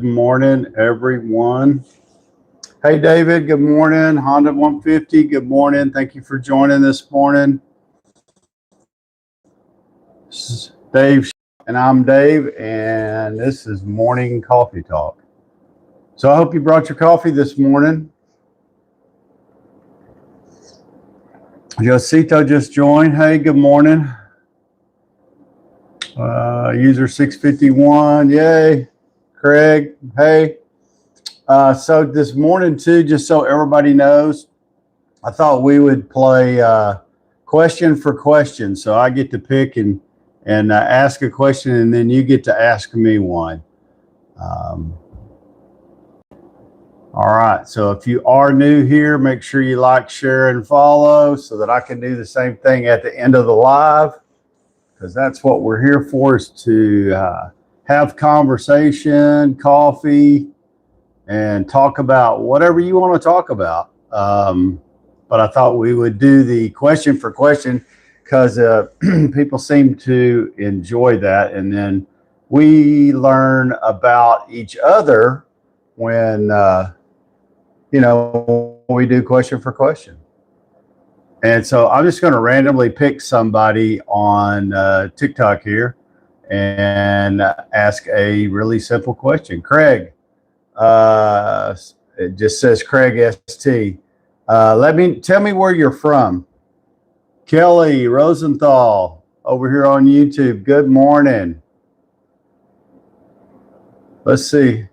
morning, everyone. Hey, David, good morning. Honda 150, good morning. Thank you for joining this morning. This is Dave, and I'm Dave, and this is Morning Coffee Talk. So I hope you brought your coffee this morning. Josito just joined. Hey, good morning. User 651, yay. Craig, hey. So this morning too, just so everybody knows, I thought we would play question for question. So I get to pick and ask a question, and then you get to ask me one. All right. So if you are new here, make sure you like, share, and follow so that I can do the same thing at the end of the live, because that's what we're here for, is to have conversation, coffee, and talk about whatever you want to talk about. But I thought we would do the question for question because people seem to enjoy that. And then we learn about each other when, we do question for question. And so I'm just going to randomly pick somebody on TikTok here and ask a really simple question. Craig, it just says Craig ST. Tell me where you're from. Kelly Rosenthal over here on YouTube. Good morning. Let's see.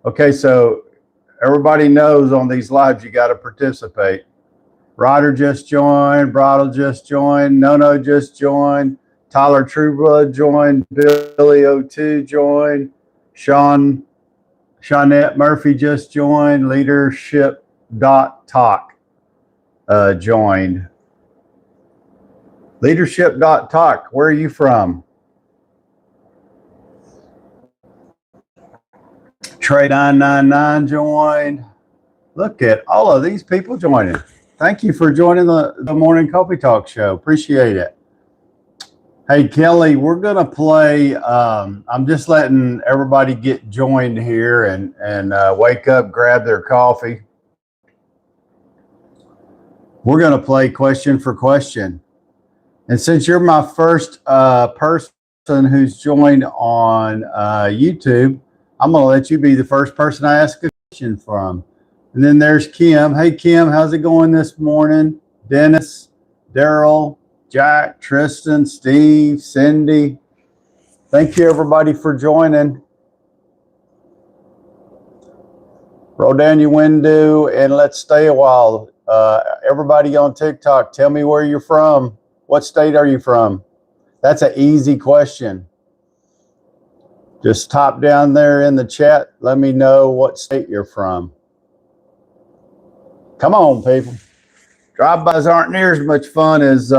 Okay, so everybody knows on these lives you got to participate. Ryder just joined. Bridal just joined. Nono just joined. Tyler Truba joined. Billy O2 joined. Shawnette Murphy just joined. Leadership.talk joined. Leadership.talk, where are you from? Trey999 joined. Look at all of these people joining. Thank you for joining the Morning Coffee Talk show. Appreciate it. Hey, Kelly, we're going to play. I'm just letting everybody get joined here and wake up, grab their coffee. We're going to play question for question. And since you're my first person who's joined on YouTube, I'm going to let you be the first person I ask a question from. And then there's Kim. Hey, Kim, how's it going this morning? Dennis, Daryl, Jack, Tristan, Steve, Cindy. Thank you, everybody, for joining. Roll down your window and let's stay a while. Everybody on TikTok, tell me where you're from. What state are you from? That's an easy question. Just type down there in the chat. Let me know what state you're from. Come on, people. Drive-bys aren't near as much fun as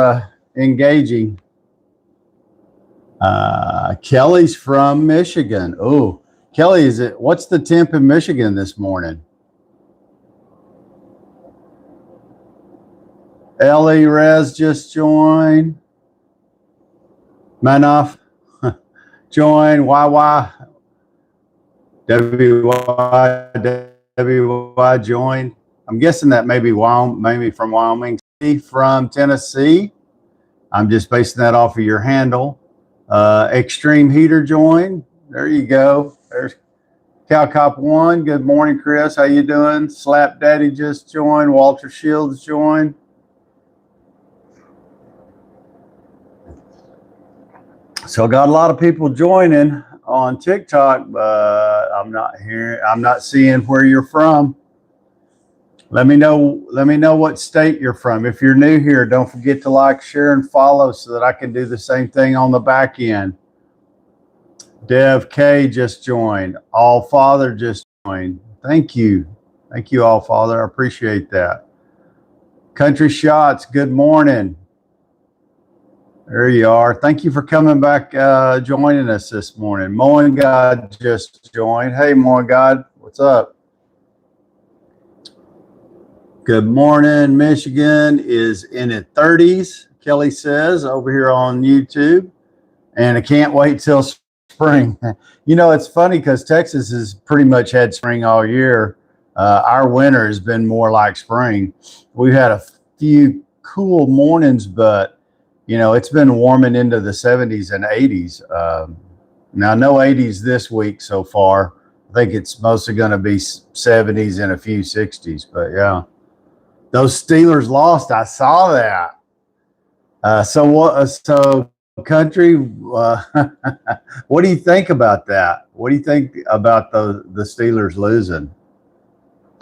engaging. Kelly's from Michigan. Oh, Kelly, what's the temp in Michigan this morning? Ellie Rez just joined. Manoff joined. YY WY joined. I'm guessing that maybe from Wyoming. From Tennessee. I'm just basing that off of your handle. Extreme Heater joined. There you go. There's Cowcop 1. Good morning, Chris. How you doing? Slap Daddy just joined. Walter Shields joined. So I got a lot of people joining on TikTok, but I'm not seeing where you're from. Let me know what state you're from. If you're new here, don't forget to like, share, and follow so that I can do the same thing on the back end. Dev K just joined. All Father just joined. Thank you. Thank you, All Father. I appreciate that. Country Shots, good morning. There you are. Thank you for coming back, joining us this morning. Moen God just joined. Hey, Moen God, what's up? Good morning. Michigan is in its 30s, Kelly says, over here on YouTube. And I can't wait till spring. It's funny because Texas has pretty much had spring all year. Our winter has been more like spring. We've had a few cool mornings, but it's been warming into the 70s and 80s. Now, no 80s this week so far. I think it's mostly going to be 70s and a few 60s. But yeah, those Steelers lost. I saw that. So country, what do you think about that? What do you think about the Steelers losing?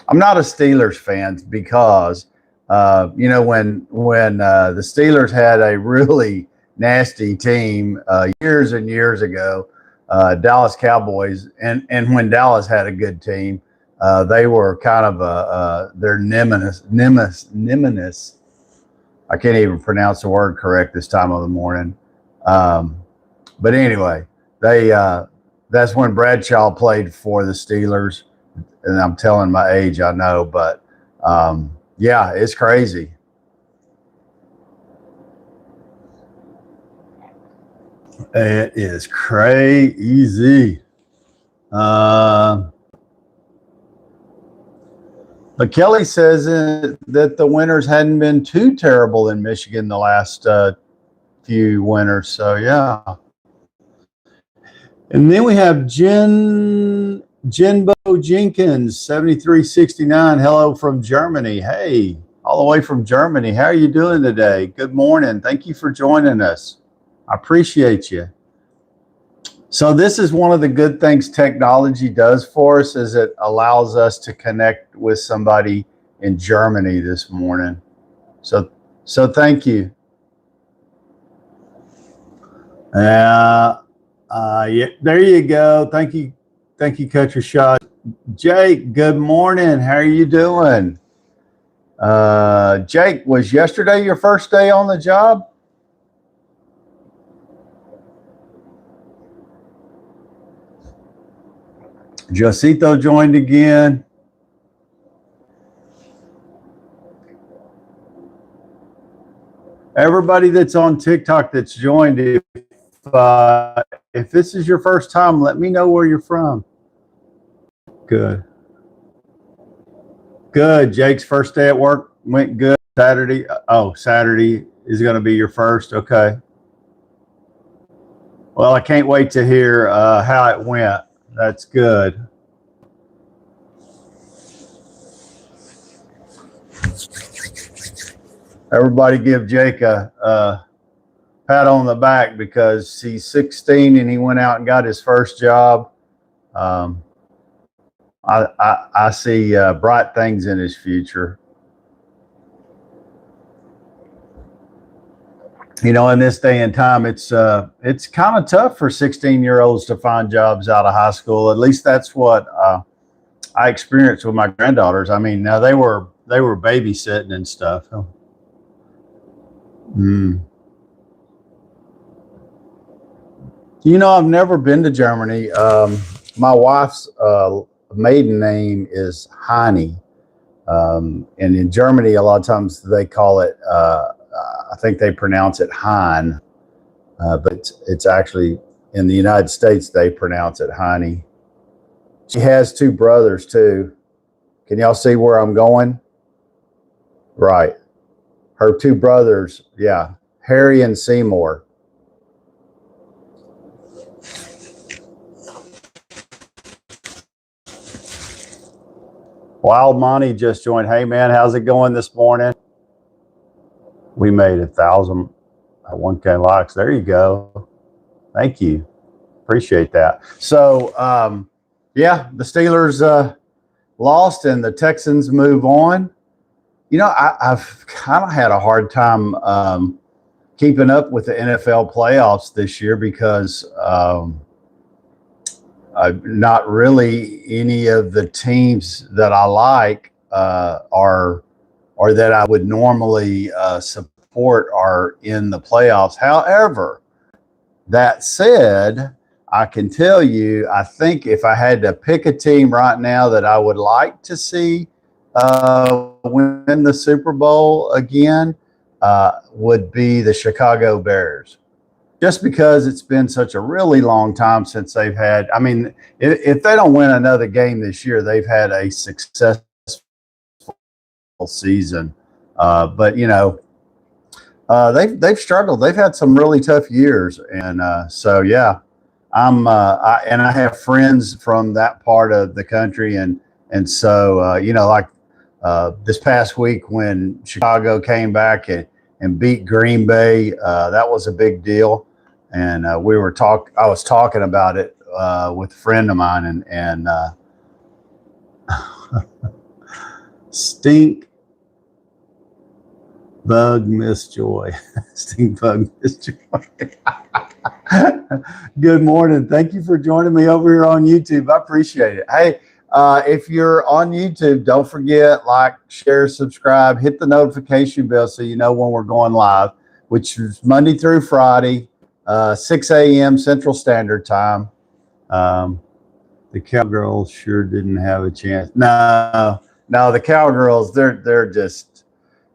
I'm not a Steelers fan because, when the Steelers had a really nasty team years and years ago, Dallas Cowboys, and when Dallas had a good team, they were kind of their nemesis. I can't even pronounce the word correct this time of the morning. But anyway, that's when Bradshaw played for the Steelers. And I'm telling my age, I know, but yeah, it's crazy. It is crazy. But Kelly says that the winters hadn't been too terrible in Michigan the last few winters. So yeah. And then we have Jinbo Jenkins, 7369. Hello from Germany. Hey, all the way from Germany. How are you doing today? Good morning. Thank you for joining us. I appreciate you. So this is one of the good things technology does for us, is it allows us to connect with somebody in Germany this morning. So thank you. Yeah, there you go. Thank you, Country Shot. Jake, good morning. How are you doing? Jake, was yesterday your first day on the job? Josito joined again. Everybody that's on TikTok that's joined, if this is your first time, let me know where you're from. Good. Jake's first day at work went good. Saturday is going to be your first. Okay. Well, I can't wait to hear how it went. That's good. Everybody give Jake a pat on the back because he's 16 and he went out and got his first job. I see bright things in his future. In this day and time, it's kind of tough for 16-year-olds to find jobs out of high school. At least that's what I experienced with my granddaughters. I mean, now they were babysitting and stuff. I've never been to Germany. My wife's maiden name is Heine. And in Germany, a lot of times they call it, I think they pronounce it Hein, but it's actually in the United States, they pronounce it Heine. She has two brothers too. Can y'all see where I'm going? Right. Her two brothers, yeah, Harry and Seymour. Wild Monty just joined. Hey man, how's it going this morning? We made 1,000 1K likes. There you go. Thank you. Appreciate that. So yeah, the Steelers lost and the Texans move on. I've kind of had a hard time keeping up with the NFL playoffs this year because not really any of the teams that I like or that I would normally support are in the playoffs. However, that said, I can tell you, I think if I had to pick a team right now that I would like to see win the Super Bowl again, would be the Chicago Bears. just because it's been such a really long time since they've had. I mean, if they don't win another game this year, they've had a successful season. But they've struggled. They've had some really tough years, and so yeah, I have friends from that part of the country, and so like this past week when Chicago came back and beat Green Bay, that was a big deal, and I was talking about it with a friend of mine, and stink bug Miss Joy. Stink bug Miss Joy. Good morning. Thank you for joining me over here on YouTube. I appreciate it. Hey, if you're on YouTube, don't forget, like, share, subscribe, hit the notification bell so you know when we're going live, which is Monday through Friday, 6 a.m. Central Standard Time. The Cowgirls sure didn't have a chance. No, the Cowgirls, they're just,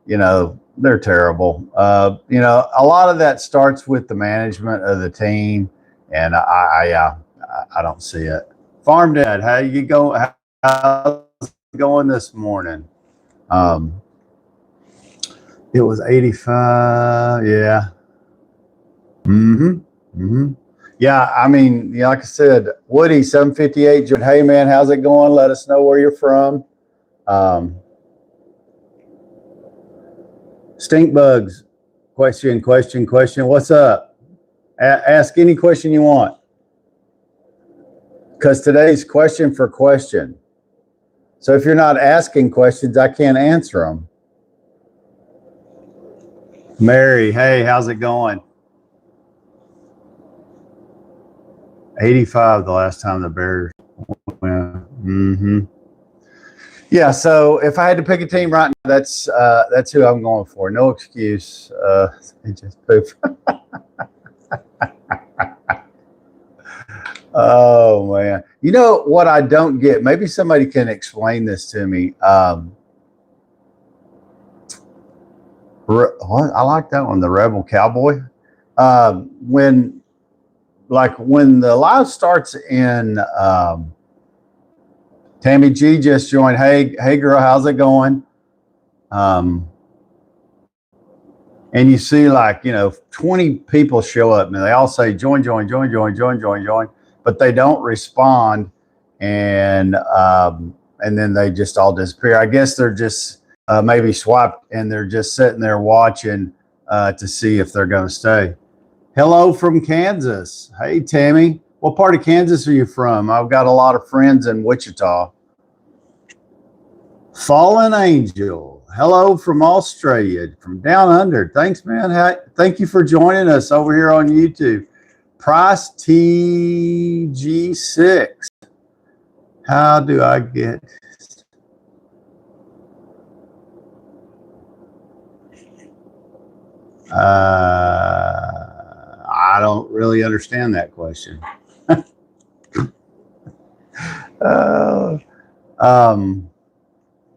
they're terrible. A lot of that starts with the management of the team, and I don't see it. Farm Dad, how you go? How's it going this morning? It was 85. Yeah. Yeah, I mean, like I said, Woody 758. Hey man, how's it going? Let us know where you're from. Stink bugs. Question. What's up? Ask any question you want. Because today's question for question. So if you're not asking questions, I can't answer them. Mary, hey, how's it going? 85 the last time the Bears went. Yeah, so if I had to pick a team right now, that's who I'm going for. No excuse. Just poop. Oh man, you know what I don't get? Maybe somebody can explain this to me. What? I like that one, the Rebel Cowboy. When the live starts in, Tammy G just joined. Hey girl, how's it going? And you see 20 people show up and they all say join, but they don't respond, and then they just all disappear. I guess they're just maybe swiped and they're just sitting there watching to see if they're going to stay. Hello from Kansas. Hey Tammy, what part of Kansas are you from? I've got a lot of friends in Wichita. Fallen Angel. Hello from Australia, from down under. Thanks, man. Thank you for joining us over here on YouTube. Price TG6. How do I get? I don't really understand that question.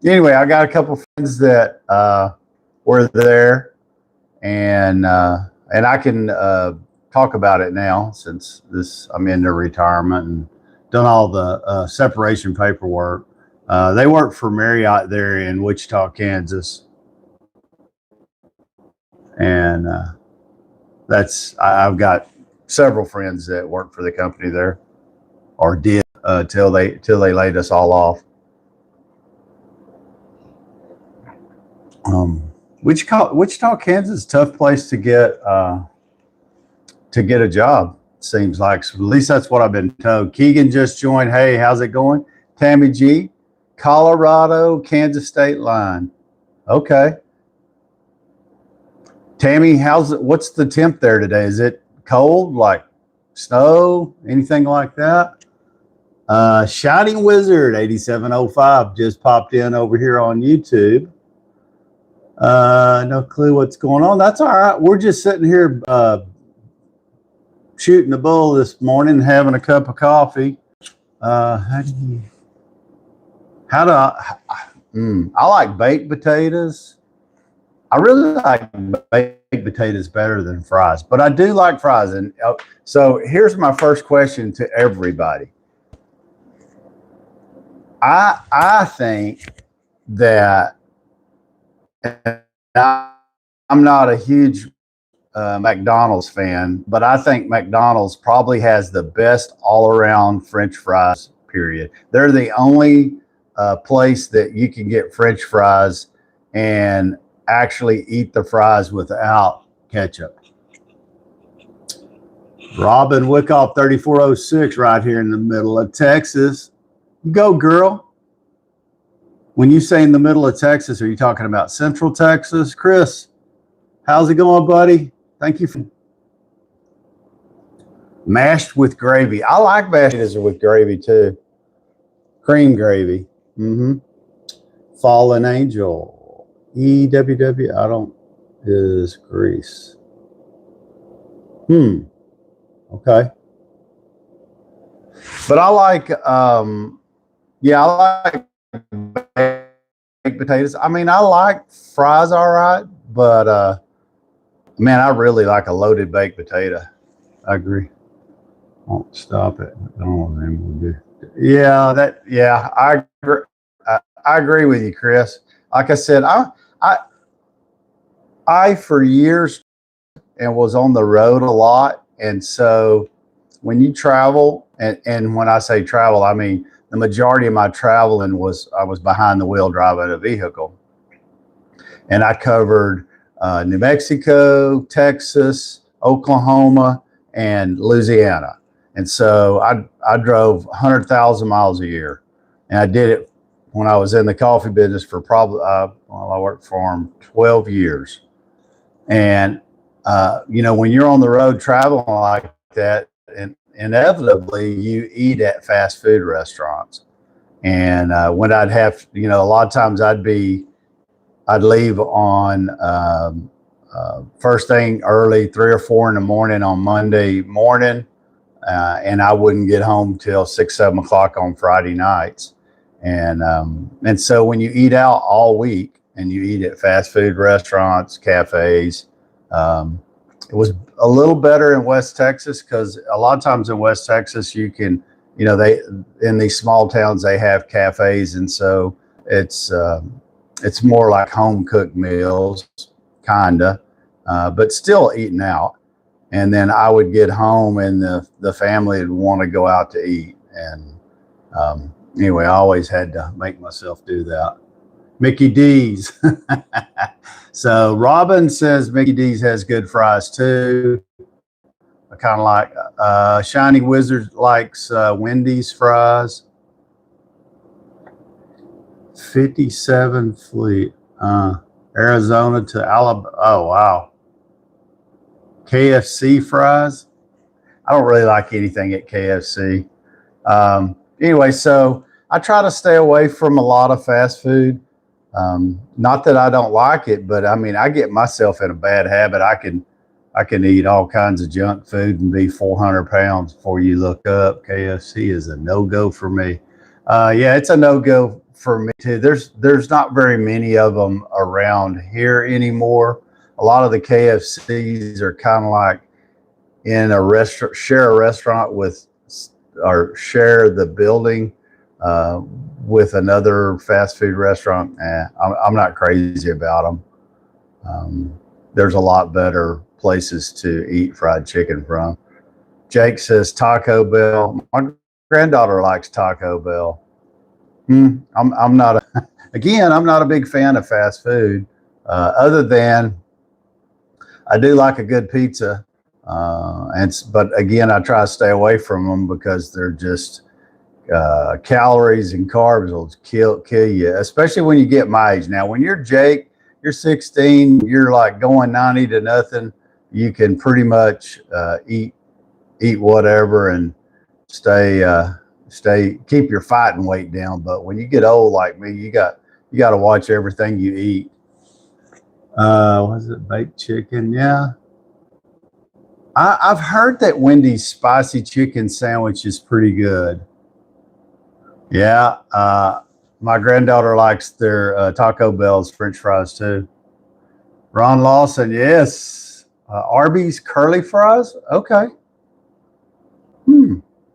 Anyway, I got a couple friends that were there, and I can talk about it now since I'm into retirement and done all the separation paperwork. They work for Marriott there in Wichita, Kansas, and I've got several friends that work for the company there, or did till they laid us all off. Wichita, Kansas, tough place to get a job. Seems like, so at least that's what I've been told. Keegan just joined. Hey, how's it going? Tammy G, Colorado, Kansas state line. Okay. Tammy, what's the temp there today? Is it cold, like snow, anything like that? Shining Wizard 8705 just popped in over here on YouTube. No clue what's going on. That's all right. We're just sitting here shooting the bull this morning, having a cup of coffee. I like baked potatoes. I really like baked potatoes better than fries, but I do like fries. And so here's my first question to everybody. I think that I'm not a huge McDonald's fan, but I think McDonald's probably has the best all around French fries, period. They're the only place that you can get French fries and actually eat the fries without ketchup. Robin Wickoff 3406 right here in the middle of Texas. Go, girl. When you say in the middle of Texas, are you talking about Central Texas? Chris, how's it going, buddy? Thank you for mashed with gravy. I like mashed potatoes with gravy too. Cream gravy. Mm-hmm. Fallen Angel. EWW. I don't is Greece. Okay. But I like yeah, I like baked potatoes. I mean, I like fries all right, but man, I really like a loaded baked potato. I agree. Won't stop it. I don't know what we'll do. Yeah, I agree with you, Chris. Like I said, I I for years and was on the road a lot, and so when you travel, and when I say travel, I mean the majority of my traveling was I was behind the wheel driving a vehicle, and I covered New Mexico, Texas, Oklahoma, and Louisiana. And so I drove 100,000 miles a year, and I did it when I was in the coffee business for probably well, I worked for them 12 years. And you know, when you're on the road traveling like that, and inevitably you eat at fast food restaurants. And when I'd have, you know, a lot of times I'd leave on first thing early, 3 or 4 in the morning on Monday morning, and I wouldn't get home till 6, 7 o'clock on Friday nights. And so when you eat out all week and you eat at fast food restaurants, cafes, it was a little better in West Texas because a lot of times in West Texas you can, you know, they in these small towns they have cafes, and so it's more like home cooked meals, kinda, but still eating out. And then I would get home, and the family would want to go out to eat. And anyway, I always had to make myself do that. Mickey D's. So Robin says Mickey D's has good fries too. I kind of like Shiny Wizard likes Wendy's fries. 57 Fleet, Arizona to Alabama. Oh, wow. KFC fries. I don't really like anything at KFC. Anyway, so I try to stay away from a lot of fast food. Not that I don't like it, but I mean, I get myself in a bad habit. I can eat all kinds of junk food and be 400 pounds before you look up. KFC is a no-go for me. Yeah, it's a no-go for me too. There's not very many of them around here anymore. A lot of the KFCs are kind of like in a restaurant, share a restaurant with, or share the building with another fast food restaurant. I'm not crazy about them. There's a lot better places to eat fried chicken from. Jake says Taco Bell. My granddaughter likes Taco Bell. I'm not a, again, I'm not a big fan of fast food, other than I do like a good pizza. But again, I try to stay away from them because they're just calories and carbs will kill you, especially when you get my age. Now, when you're Jake, you're 16, you're like going 90 to nothing. You can pretty much eat whatever and keep your fighting weight down. But when you get old like me, you got to watch everything you eat. Was it baked chicken? Yeah. I've heard that Wendy's spicy chicken sandwich is pretty good. Yeah, my granddaughter likes their Taco Bell's French fries too. Ron Lawson, yes. Arby's curly fries. Okay.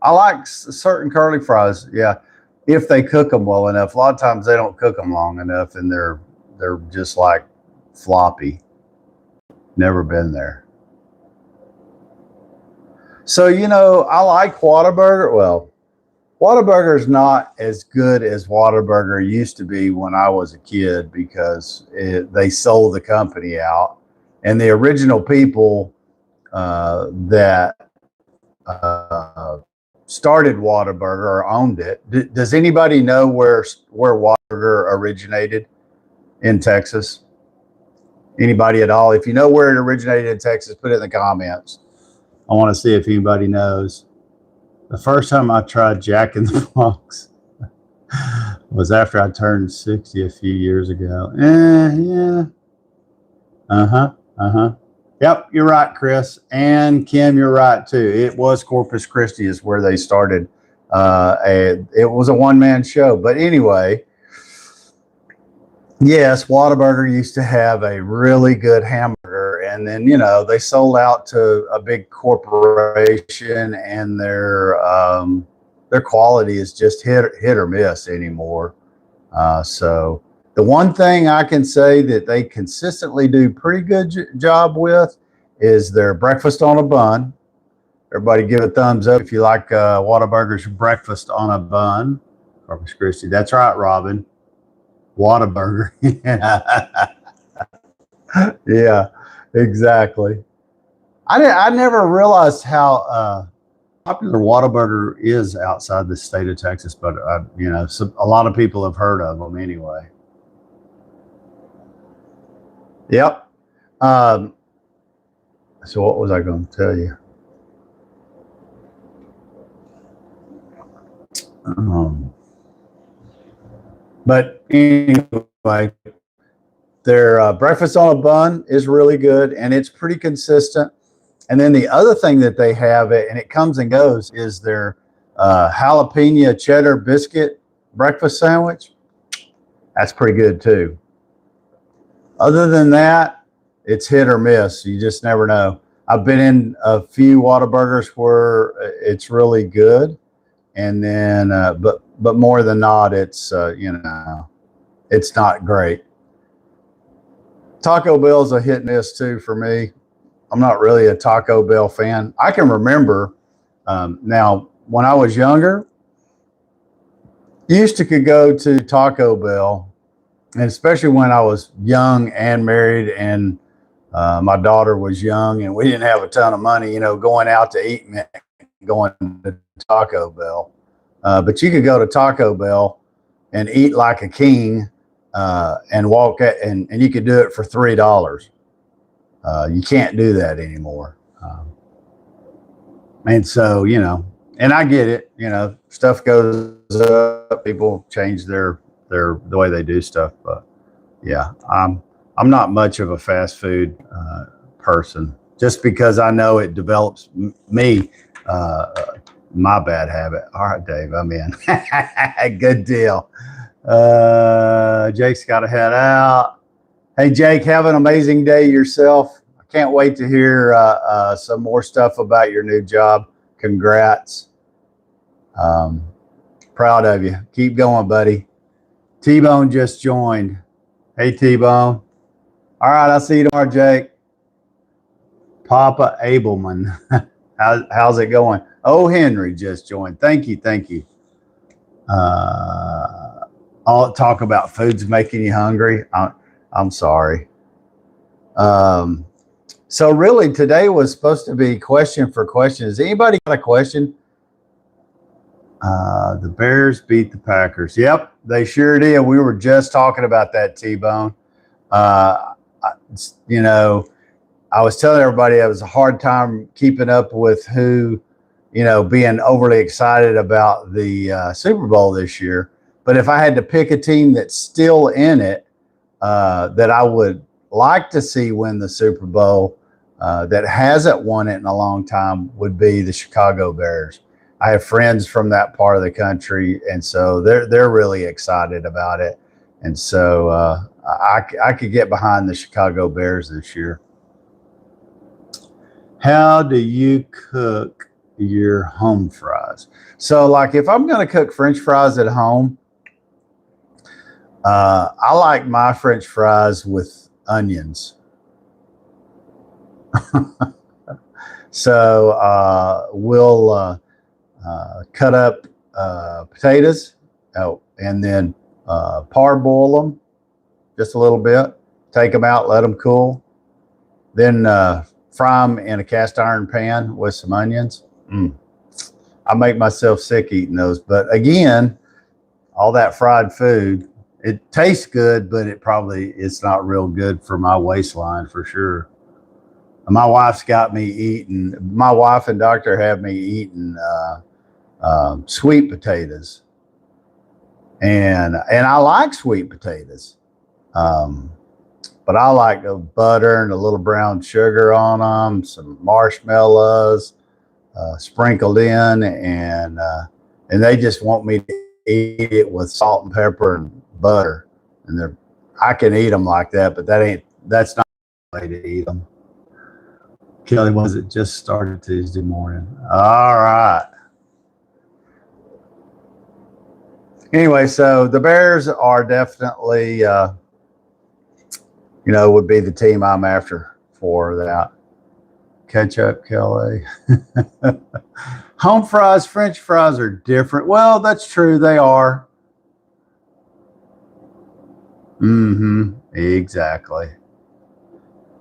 I like certain curly fries. Yeah, if they cook them well enough. A lot of times they don't cook them long enough, and they're just like floppy. Never been there. So I like Whataburger. Well, Whataburger is not as good as Whataburger used to be when I was a kid because they sold the company out, and the original people that started Whataburger or owned it. Does anybody know where Whataburger originated in Texas? Anybody at all? If you know where it originated in Texas, put it in the comments. I want to see if anybody knows. The first time I tried Jack in the Box was after I turned 60 a few years ago. Yeah. Yep, you're right, Chris. And Kim, you're right too. It was Corpus Christi is where they started. It was a one-man show. But anyway, yes, Whataburger used to have a really good hamburger, and then they sold out to a big corporation, and their quality is just hit or miss anymore. So the one thing I can say that they consistently do pretty good job with is their breakfast on a bun. Everybody give a thumbs up if you like Whataburger's breakfast on a bun. Corpus Christi, that's right, Robin. Whataburger. Yeah, exactly. I never realized how popular Whataburger is outside the state of Texas, but a lot of people have heard of them anyway. Yep. So what was I going to tell you? But anyway, their breakfast on a bun is really good, and it's pretty consistent. And then the other thing that they have, and it comes and goes, is their jalapeno cheddar biscuit breakfast sandwich. That's pretty good too. Other than that, it's hit or miss. You just never know. I've been in a few Whataburgers where it's really good, and then but more than not, it's it's not great. Taco Bell's a hit and miss too for me. I'm not really a Taco Bell fan. I can remember now when I was younger, could go to Taco Bell, and especially when I was young and married, and my daughter was young, and we didn't have a ton of money, going out to eat meant going to Taco Bell. But you could go to Taco Bell and eat like a king and walk and you could do it for $3. You can't do that anymore. And so, and I get it, stuff goes up, people change the way they do stuff. But yeah, I'm not much of a fast food person, just because I know it develops me, my bad habit. All right, Dave, I'm in. Good deal. Jake's got to head out. Hey, Jake, have an amazing day yourself. I can't wait to hear some more stuff about your new job. Congrats. Proud of you. Keep going, buddy. T-Bone just joined. Hey, T-Bone. All right, I'll see you tomorrow, Jake. Papa Abelman. How's it going? Oh, Henry just joined. Thank you. I'll talk about foods making you hungry. I'm sorry. So really today was supposed to be question for question. Has anybody got a question? The Bears beat the Packers. Yep, they sure did. We were just talking about that, T-Bone. I was telling everybody it was a hard time keeping up with who, being overly excited about the Super Bowl this year. But if I had to pick a team that's still in it, that I would like to see win the Super Bowl, that hasn't won it in a long time, would be the Chicago Bears. I have friends from that part of the country, and so they're really excited about it. And so I could get behind the Chicago Bears this year. How do you cook your home fries? So like if I'm going to cook French fries at home, I like my French fries with onions. So we'll cut up potatoes, and then parboil them just a little bit. Take them out, let them cool. Then fry them in a cast iron pan with some onions. I make myself sick eating those. But again, all that fried food, it tastes good, but it's not real good for my waistline for sure. My wife's got me eating. My wife and doctor have me eating sweet potatoes, and I like sweet potatoes, but I like the butter and a little brown sugar on them, some marshmallows sprinkled in, and they just want me to eat it with salt and pepper and butter, and I can eat them like that, but that's not the way to eat them. Kelly, was it just started Tuesday morning? All right. Anyway, so the Bears are definitely, would be the team I'm after for that. Catch up, Kelly. Home fries, French fries are different. Well, that's true. They are. Exactly.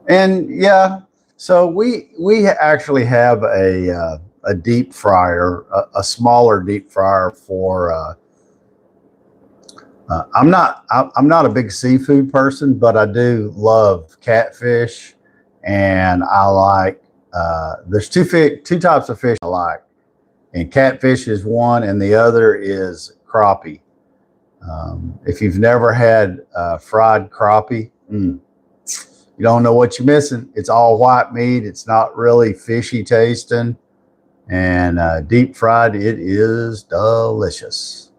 And yeah. So we actually have a deep fryer, a smaller deep fryer for. I'm not a big seafood person, but I do love catfish, and I like. There's two types of fish I like, and catfish is one, and the other is crappie. If you've never had fried crappie. You don't know what you're missing. It's all white meat. It's not really fishy tasting. And deep fried, it is delicious.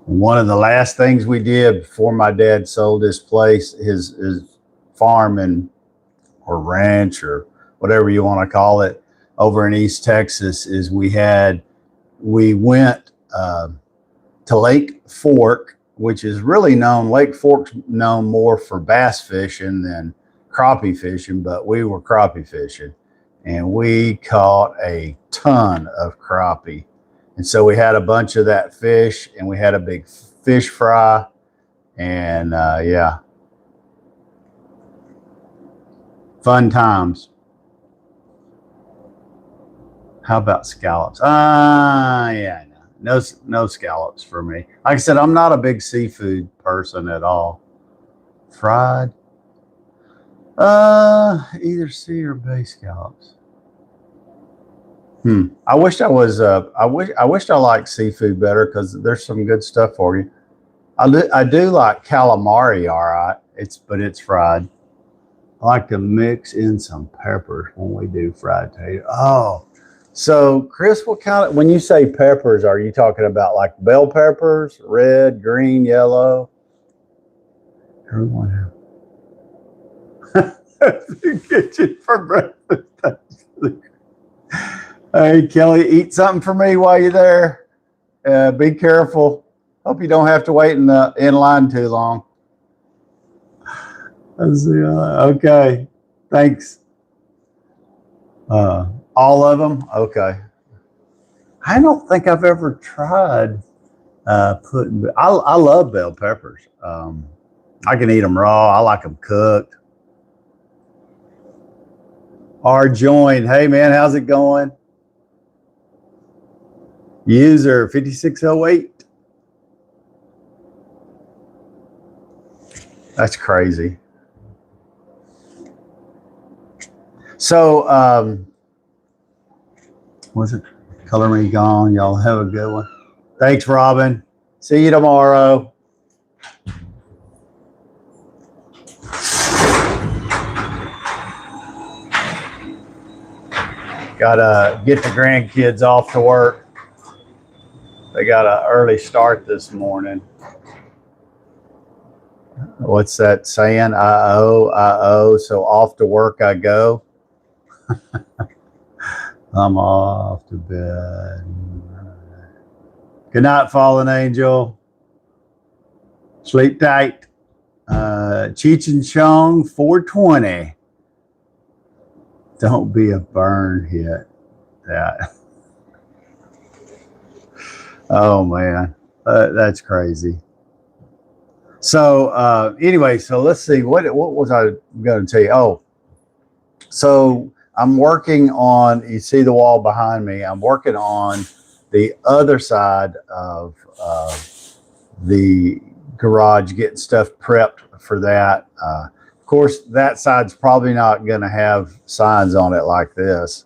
One of the last things we did before my dad sold his place, his farm or ranch or whatever you want to call it, over in East Texas, is we went to Lake Fork, which is really known. Lake Fork's known more for bass fishing than crappie fishing, but we were crappie fishing, and we caught a ton of crappie. And so we had a bunch of that fish, and we had a big fish fry, and yeah, fun times. How about scallops? Yeah, no scallops for me. Like I said, I'm not a big seafood person at all. Fried, either sea or bay scallops. I wished I was. I wished I liked seafood better because there's some good stuff for you. I do like calamari. All right, but it's fried. I like to mix in some peppers when we do fried potato. Oh. So, Chris, when you say peppers, are you talking about like bell peppers, red, green, yellow? Everyone the kitchen for breakfast. Hey, Kelly, eat something for me while you're there. Be careful. Hope you don't have to wait in line too long. Okay, thanks. All of them? Okay. I don't think I've ever tried putting. I love bell peppers. I can eat them raw. I like them cooked. Our join. Hey man, how's it going? User 5608. That's crazy. So, was it Color Me Gone? Y'all have a good one. Thanks, Robin. See you tomorrow. Gotta get the grandkids off to work. They got an early start this morning. What's that saying? I owe. So off to work I go. I'm off to bed. Good night, fallen angel. Sleep tight. Cheech and Chong 420. Don't be a burn hit. That. Oh man, that's crazy. So anyway, so let's see. What was I going to tell you? Oh, so I'm working on. You see the wall behind me. I'm working on the other side of the garage, getting stuff prepped for that. Of course, that side's probably not going to have signs on it like this.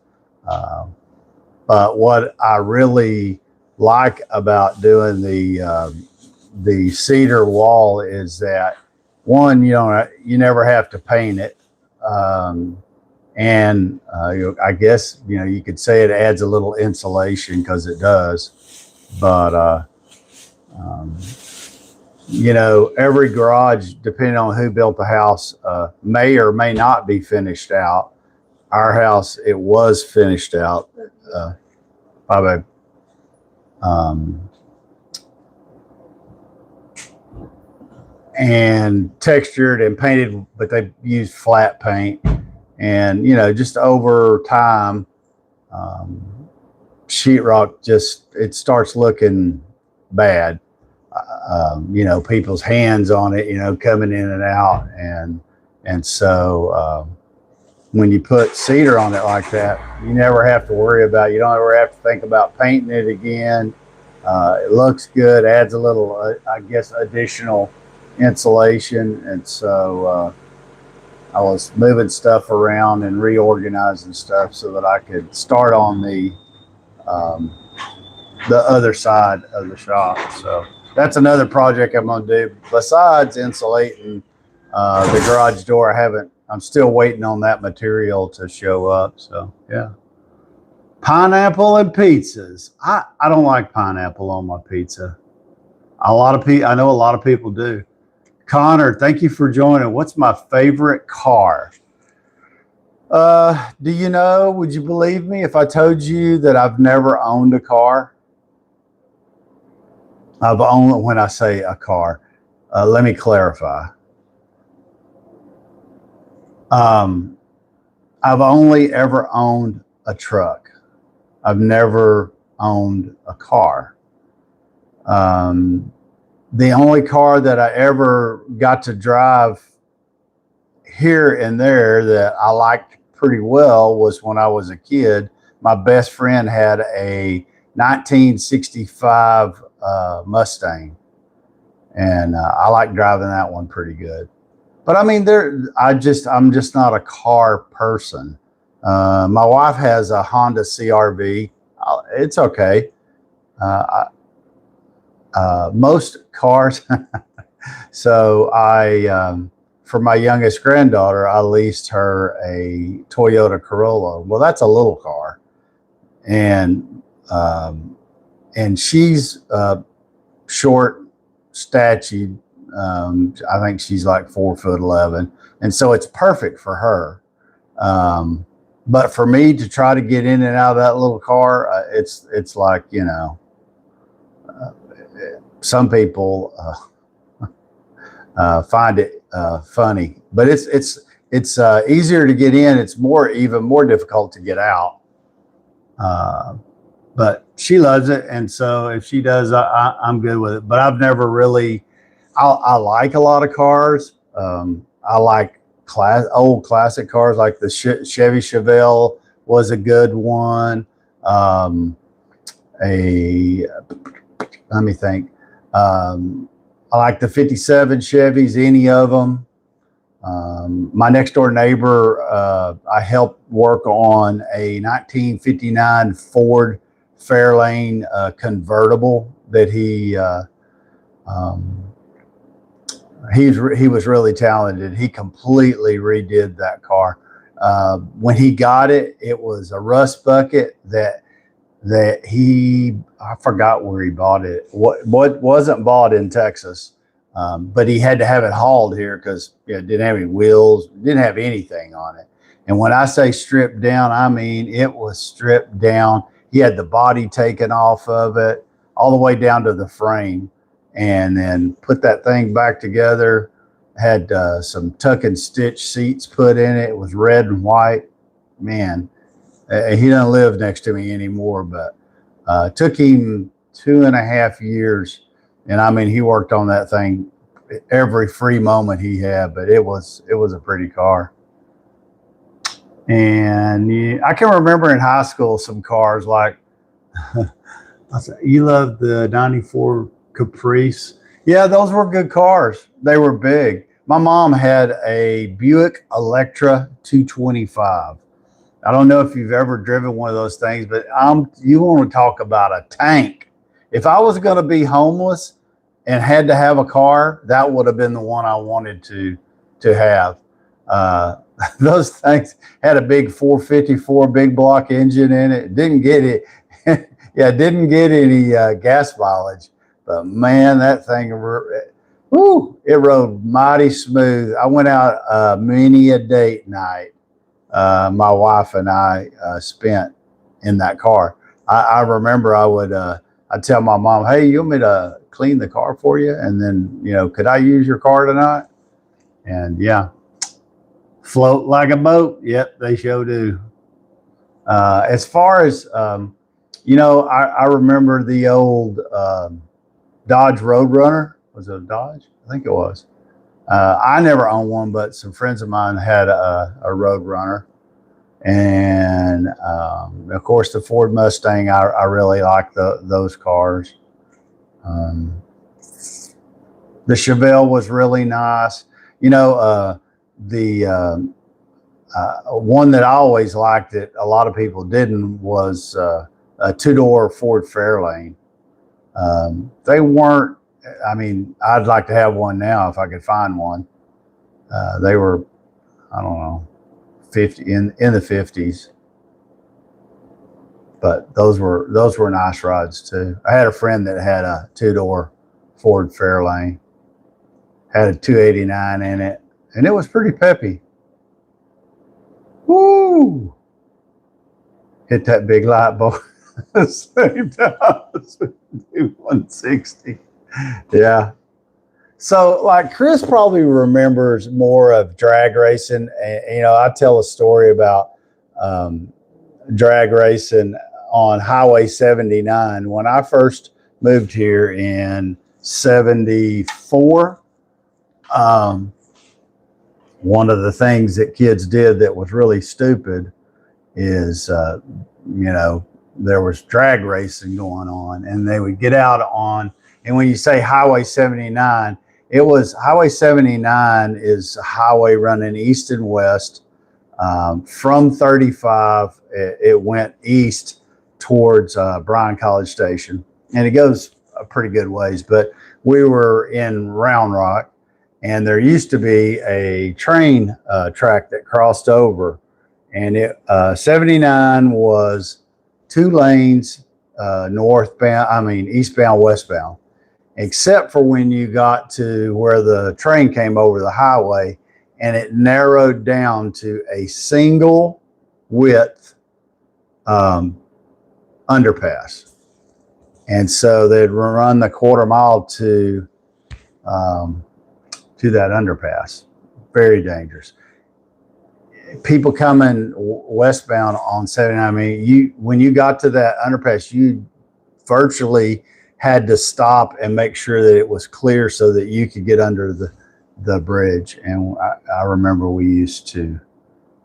But what I really like about doing the cedar wall is that, one, you never have to paint it, and I guess you could say it adds a little insulation, because it does. But every garage, depending on who built the house, may or may not be finished out. Our house, it was finished out. By and textured and painted, but they used flat paint. And just over time, sheetrock it starts looking bad. People's hands on it, coming in and out, and so when you put cedar on it like that, you never have to worry about. You don't ever have to think about painting it again. It looks good, adds a little, I guess, additional insulation. And so I was moving stuff around and reorganizing stuff so that I could start on the other side of the shop. So that's another project I'm going to do besides insulating the garage door. I'm still waiting on that material to show up. So yeah. Pineapple and pizzas. I don't like pineapple on my pizza. I know a lot of people do. Connor, thank you for joining. What's my favorite car? Would you believe me if I told you that I've never owned a car? When I say a car, let me clarify. I've only ever owned a truck. I've never owned a car. The only car that I ever got to drive here and there that I liked pretty well was when I was a kid. My best friend had a 1965 Mustang, and I like driving that one pretty good. But I mean, I'm just not a car person. My wife has a Honda CRV. It's okay. Most cars. So for my youngest granddaughter, I leased her a Toyota Corolla. Well, that's a little car, and she's short statured. I think she's like 4'11", and so it's perfect for her. But for me to try to get in and out of that little car, it's like, some people find it funny, but it's easier to get in. It's even more difficult to get out. But she loves it, and so if she does, I'm good with it. But I've never really. I like a lot of cars. I like old classic cars, like the Chevy Chevelle was a good one. Let me think. I like the 57 Chevys, any of them. My next door neighbor, I helped work on a 1959 Ford Fairlane convertible that he was really talented. He completely redid that car. When he got it, it was a rust bucket that I forgot where he bought it. What wasn't bought in Texas, but he had to have it hauled here because it didn't have any wheels, didn't have anything on it. And when I say stripped down, I mean it was stripped down. He had the body taken off of it, all the way down to the frame, and then put that thing back together. Had some tuck and stitch seats put in it. It was red and white. Man, he doesn't live next to me anymore, but it took him 2.5 years. And I mean, he worked on that thing every free moment he had, but it was a pretty car. And I can remember in high school some cars like, I said, you love the 94 Caprice? Yeah, those were good cars. They were big. My mom had a Buick Electra 225. I don't know if you've ever driven one of those things, but you want to talk about a tank. If I was going to be homeless and had to have a car, that would have been the one I wanted to have. Those things had a big 454 big block engine in it. Didn't get it. Yeah, didn't get any gas mileage, but man, that thing, it rode mighty smooth. I went out many a date night. My wife and I spent in that car. I remember I'd tell my mom, hey, you want me to clean the car for you? And then, could I use your car tonight? And yeah, float like a boat. Yep, they sure do. As far as, I remember the old Dodge Roadrunner. Was it a Dodge? I think it was. I never owned one, but some friends of mine had a Roadrunner. And of course, the Ford Mustang, I really like those cars. The Chevelle was really nice. The one that I always liked that a lot of people didn't was a two-door Ford Fairlane. They weren't, I'd like to have one now if I could find one. They were, I don't know, 50 in the 50s. But those were nice rides too. I had a friend that had a two-door Ford Fairlane, had a 289 in it, and it was pretty peppy. Woo! Hit that big light bulb. Same time. 160. Yeah. So like Chris probably remembers more of drag racing. And, I tell a story about drag racing on Highway 79. When I first moved here in 74, one of the things that kids did that was really stupid is, there was drag racing going on, and they would get out on, and when you say Highway 79, it was Highway 79 is a highway running east and west. From 35, it went east towards Bryan College Station, and it goes a pretty good ways, but we were in Round Rock, and there used to be a train track that crossed over, and 79 was 2 lanes, eastbound, westbound, except for when you got to where the train came over the highway, and it narrowed down to a single width underpass. And so they'd run the quarter mile to that underpass. Very dangerous. People coming westbound on 79, when you got to that underpass, you virtually had to stop and make sure that it was clear so that you could get under the bridge. And I remember we used to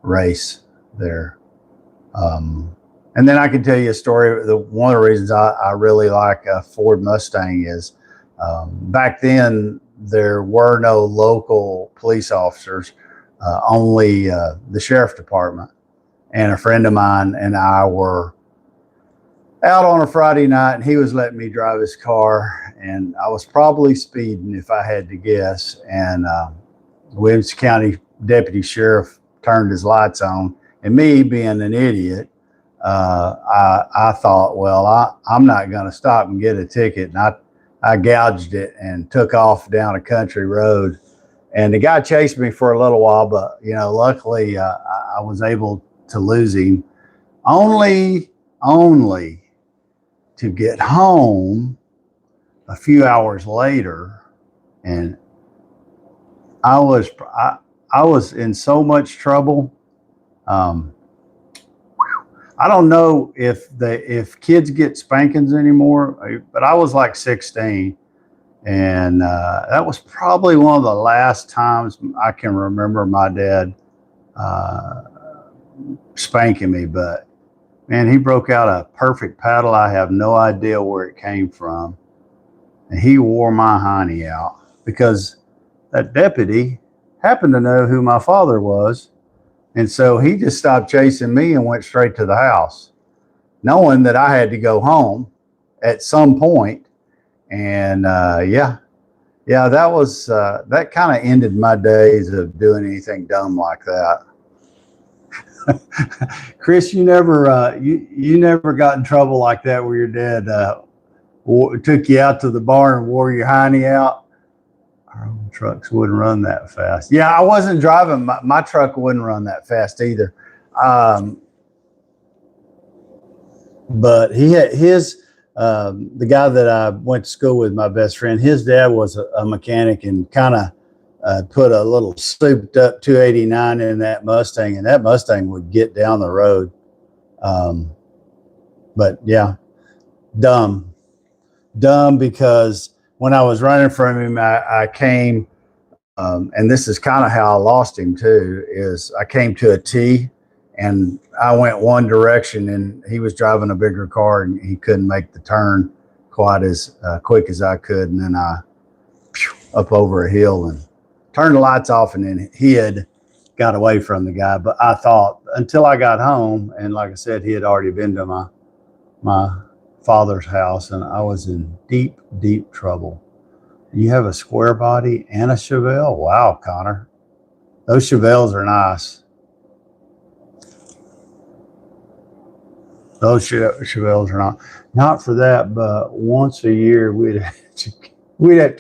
race there. And then I can tell you a story. One of the reasons I really like a Ford Mustang is back then there were no local police officers. Only the sheriff department. And a friend of mine and I were out on a Friday night, and he was letting me drive his car, and I was probably speeding if I had to guess. And Williams County deputy sheriff turned his lights on. And me being an idiot, I thought, well, I'm not going to stop and get a ticket. And I gouged it and took off down a country road. And the guy chased me for a little while, but, you know, luckily I was able to lose him only to get home a few hours later. And I was in so much trouble. I don't know if kids get spankings anymore, but I was like 16, and that was probably one of the last times I can remember my dad spanking me. But man, he broke out a perfect paddle. I have no idea where it came from, and he wore my hiney out because that deputy happened to know who my father was. And so he just stopped chasing me and went straight to the house, knowing that I had to go home at some point. And that was that kind of ended my days of doing anything dumb like that. Chris, you never got in trouble like that where your dad took you out to the bar and wore your hiney out? Our old trucks wouldn't run that fast. Yeah, I wasn't driving. My truck wouldn't run that fast either. But he had the guy that I went to school with, my best friend, his dad was a mechanic and kind of put a little souped up 289 in that Mustang, and that Mustang would get down the road. But yeah, dumb because when I was running from him, I came, and this is kind of how I lost him too, is I came to a T and I went one direction and he was driving a bigger car and he couldn't make the turn quite as quick as I could. And then I up over a hill and turned the lights off and then hid, got away from the guy. But I thought until I got home, and like I said, he had already been to my father's house, and I was in deep trouble. You have a square body and a Chevelle? Wow, Connor. Those Chevelles are nice. Those Chevelles are not for that, but once a year we'd have to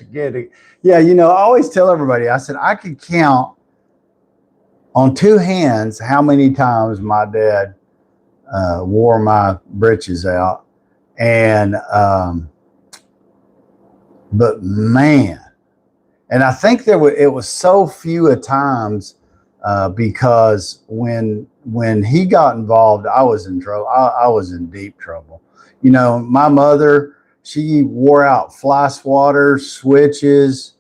get it. Yeah, you know, I always tell everybody, I said, I could count on two hands how many times my dad wore my britches out. And, but man, and I think it was so few a times, because when he got involved, I was in trouble. I was in deep trouble. You know, my mother, she wore out fly swatters, switches,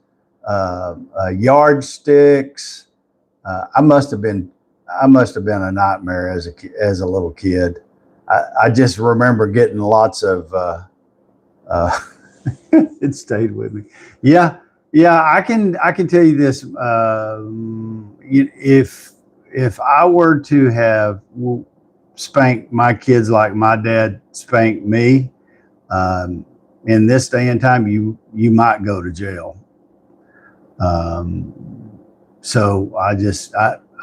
yardsticks. I must have been a nightmare as a little kid. I just remember getting lots of, it stayed with me. Yeah. I can tell you this. If I were to have spanked my kids like my dad spanked me, in this day and time, you might go to jail. So I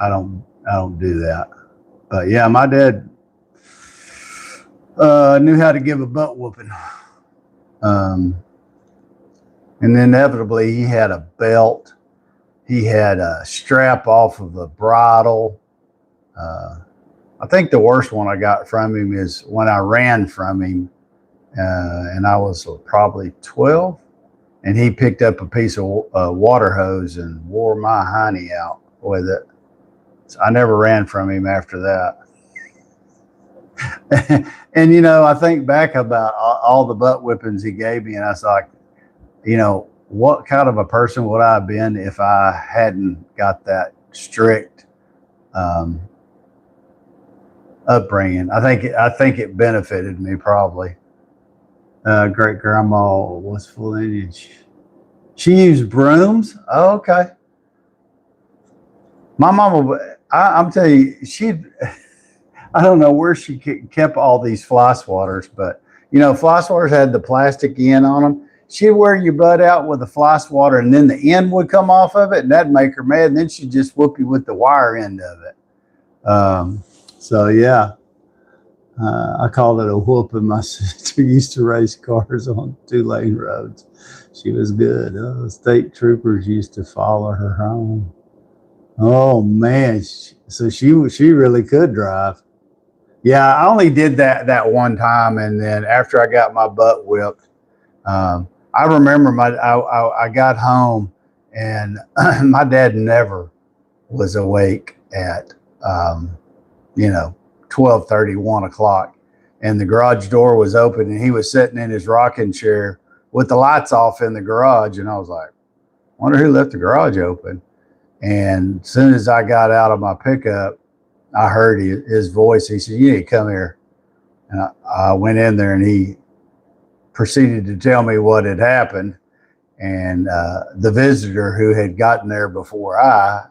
don't do that. But yeah, my dad knew how to give a butt whooping. And inevitably he had a belt. He had a strap off of a bridle. I think the worst one I got from him is when I ran from him, and I was probably 12, and he picked up a piece of water hose and wore my hiney out with it. So I never ran from him after that. And, you know, I think back about all the butt whippings he gave me, and I was like, you know, what kind of a person would I have been if I hadn't got that strict upbringing? I think it benefited me probably. Great grandma was full Indian. She used brooms. Oh, okay. My mama, I'm telling you, I don't know where she kept all these fly swatters, but you know, fly swatters had the plastic end on them. She'd wear your butt out with a fly swatter, and then the end would come off of it, and that'd make her mad. And then she'd just whoop you with the wire end of it. So yeah, I called it a whooping. My sister used to race cars on 2-lane roads. She was good. State troopers used to follow her home. Oh man, so she really could drive. Yeah, I only did that one time, and then after I got my butt whipped, I remember I got home, and my dad never was awake at you know 12:30, 1 o'clock, and the garage door was open, and he was sitting in his rocking chair with the lights off in the garage, and I was like, wonder who left the garage open. And as soon as I got out of my pickup, I heard his voice. He said, "You need to come here." And I went in there, and he proceeded to tell me what had happened. And the visitor who had gotten there before I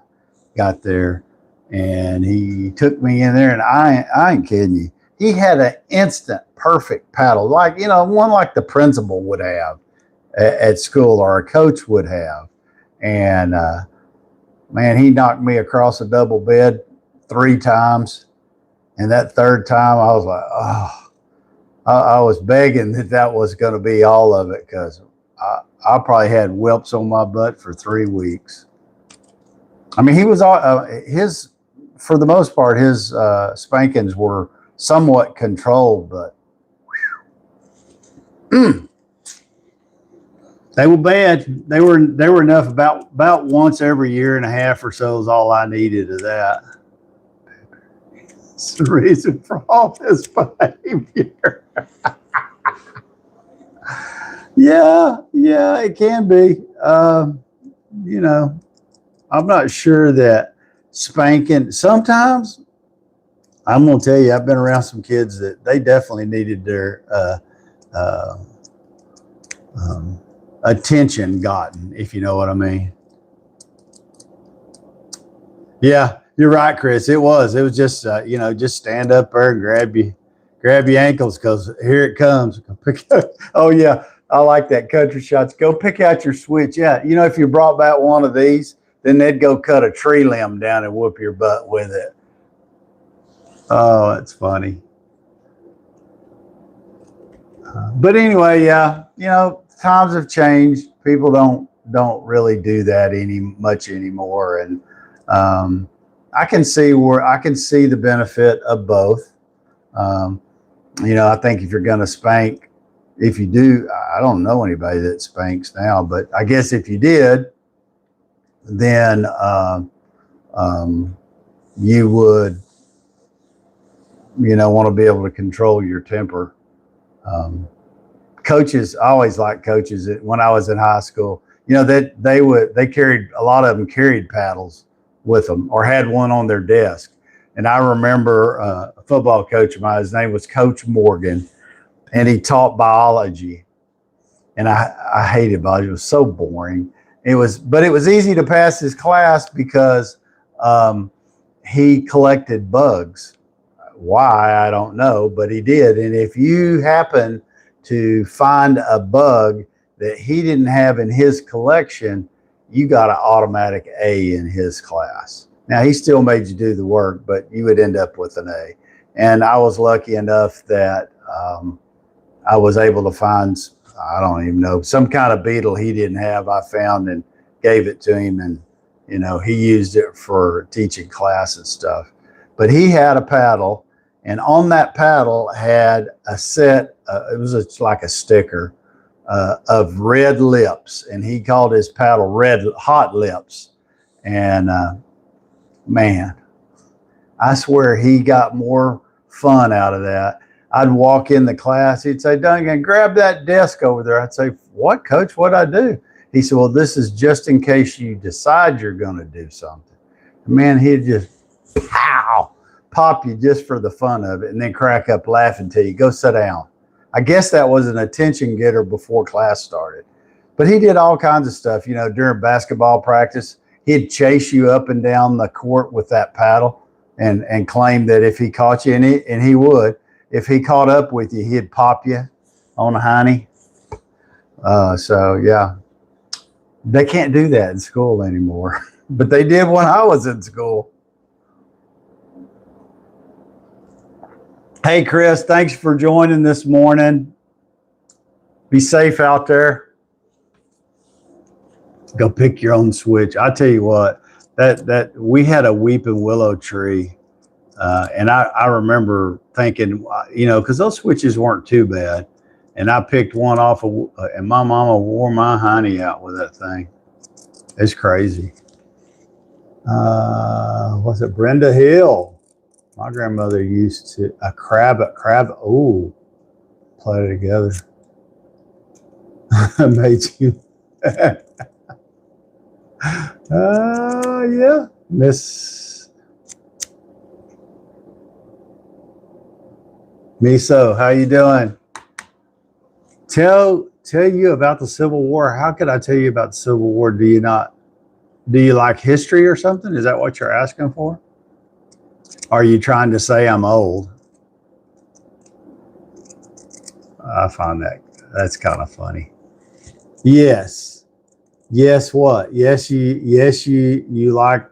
got there, and he took me in there, and I ain't kidding you. He had an instant perfect paddle, like, one like the principal would have at school or a coach would have. And man, he knocked me across a double bed 3 times. And that third time, I was like, oh, I was begging that was going to be all of it, because I probably had whelps on my butt for 3 weeks. I mean, he was for the most part, his spankings were somewhat controlled, but they were bad. They were enough about once every year and a half or so is all I needed of that. It's the reason for all this behavior. Yeah, it can be. I'm not sure that spanking, sometimes, I'm going to tell you, I've been around some kids that they definitely needed their attention gotten, if you know what I mean. Yeah, you're right, Chris. It was just, just stand up there and grab your ankles, because here it comes. Oh yeah, I like that, country shots. Go pick out your switch. Yeah, if you brought back one of these, then they'd go cut a tree limb down and whoop your butt with it. Oh, that's funny. But anyway, yeah, times have changed. People don't really do that much anymore, and I can see the benefit of both. I think if you're going to spank, if you do, I don't know anybody that spanks now, but I guess if you did, then you would, want to be able to control your temper. Coaches, I always liked coaches. When I was in high school, that they carried, a lot of them carried paddles with them or had one on their desk. And I remember a football coach of mine, his name was Coach Morgan, and he taught biology. And I hated biology. It was so boring. But it was easy to pass his class because he collected bugs. Why, I don't know, but he did. And if you happen to find a bug that he didn't have in his collection, you got an automatic A in his class. Now, he still made you do the work, but you would end up with an A. And I was lucky enough that I was able to find, I don't even know, some kind of beetle he didn't have, I found and gave it to him. And, he used it for teaching class and stuff. But he had a paddle, and on that paddle had a set, it was like a sticker of red lips. And he called his paddle Hot Lips. And man, I swear he got more fun out of that. I'd walk in the class. He'd say, "Duncan, grab that desk over there." I'd say, "What, Coach? What'd I do?" He said, "Well, this is just in case you decide you're going to do something." Man, he'd just pop you just for the fun of it, and then crack up laughing till you go sit down. I guess that was an attention getter before class started. But he did all kinds of stuff. During basketball practice, he'd chase you up and down the court with that paddle and claim that if he caught you, and he would, if he caught up with you, he'd pop you on the hiney. So yeah, they can't do that in school anymore, but they did when I was in school. Hey, Chris, thanks for joining this morning. Be safe out there. Go pick your own switch. I tell you what, that we had a weeping willow tree, and I remember thinking, because those switches weren't too bad, and I picked one off of, and my mama wore my honey out with that thing. It's crazy. Was it Brenda Hill? My grandmother used to a crab. Oh, play it together. Made you. Yeah, Miss Miso, how you doing? Tell you about the Civil War. How could I tell you about the Civil War? Do you not? Do you like history or something? Is that what you're asking for? Are you trying to say I'm old? I find that's kind of funny. Yes. Yes, what? Yes, you like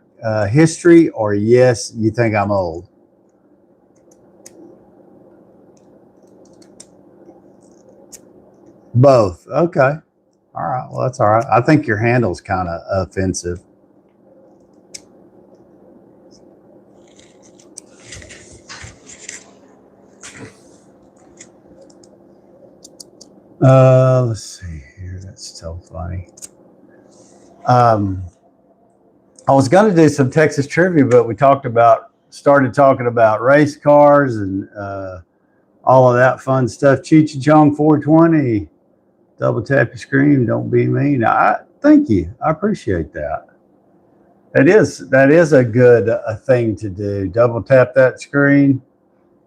history, or yes, you think I'm old? Both. Okay. All right. Well, that's all right. I think your handle's kind of offensive. Let's see here. That's so funny. I was going to do some Texas trivia, but we started talking about race cars and all of that fun stuff. Cheech and Chong 420, double tap your screen. Don't be mean. Thank you. I appreciate that. That is a good thing to do. Double tap that screen.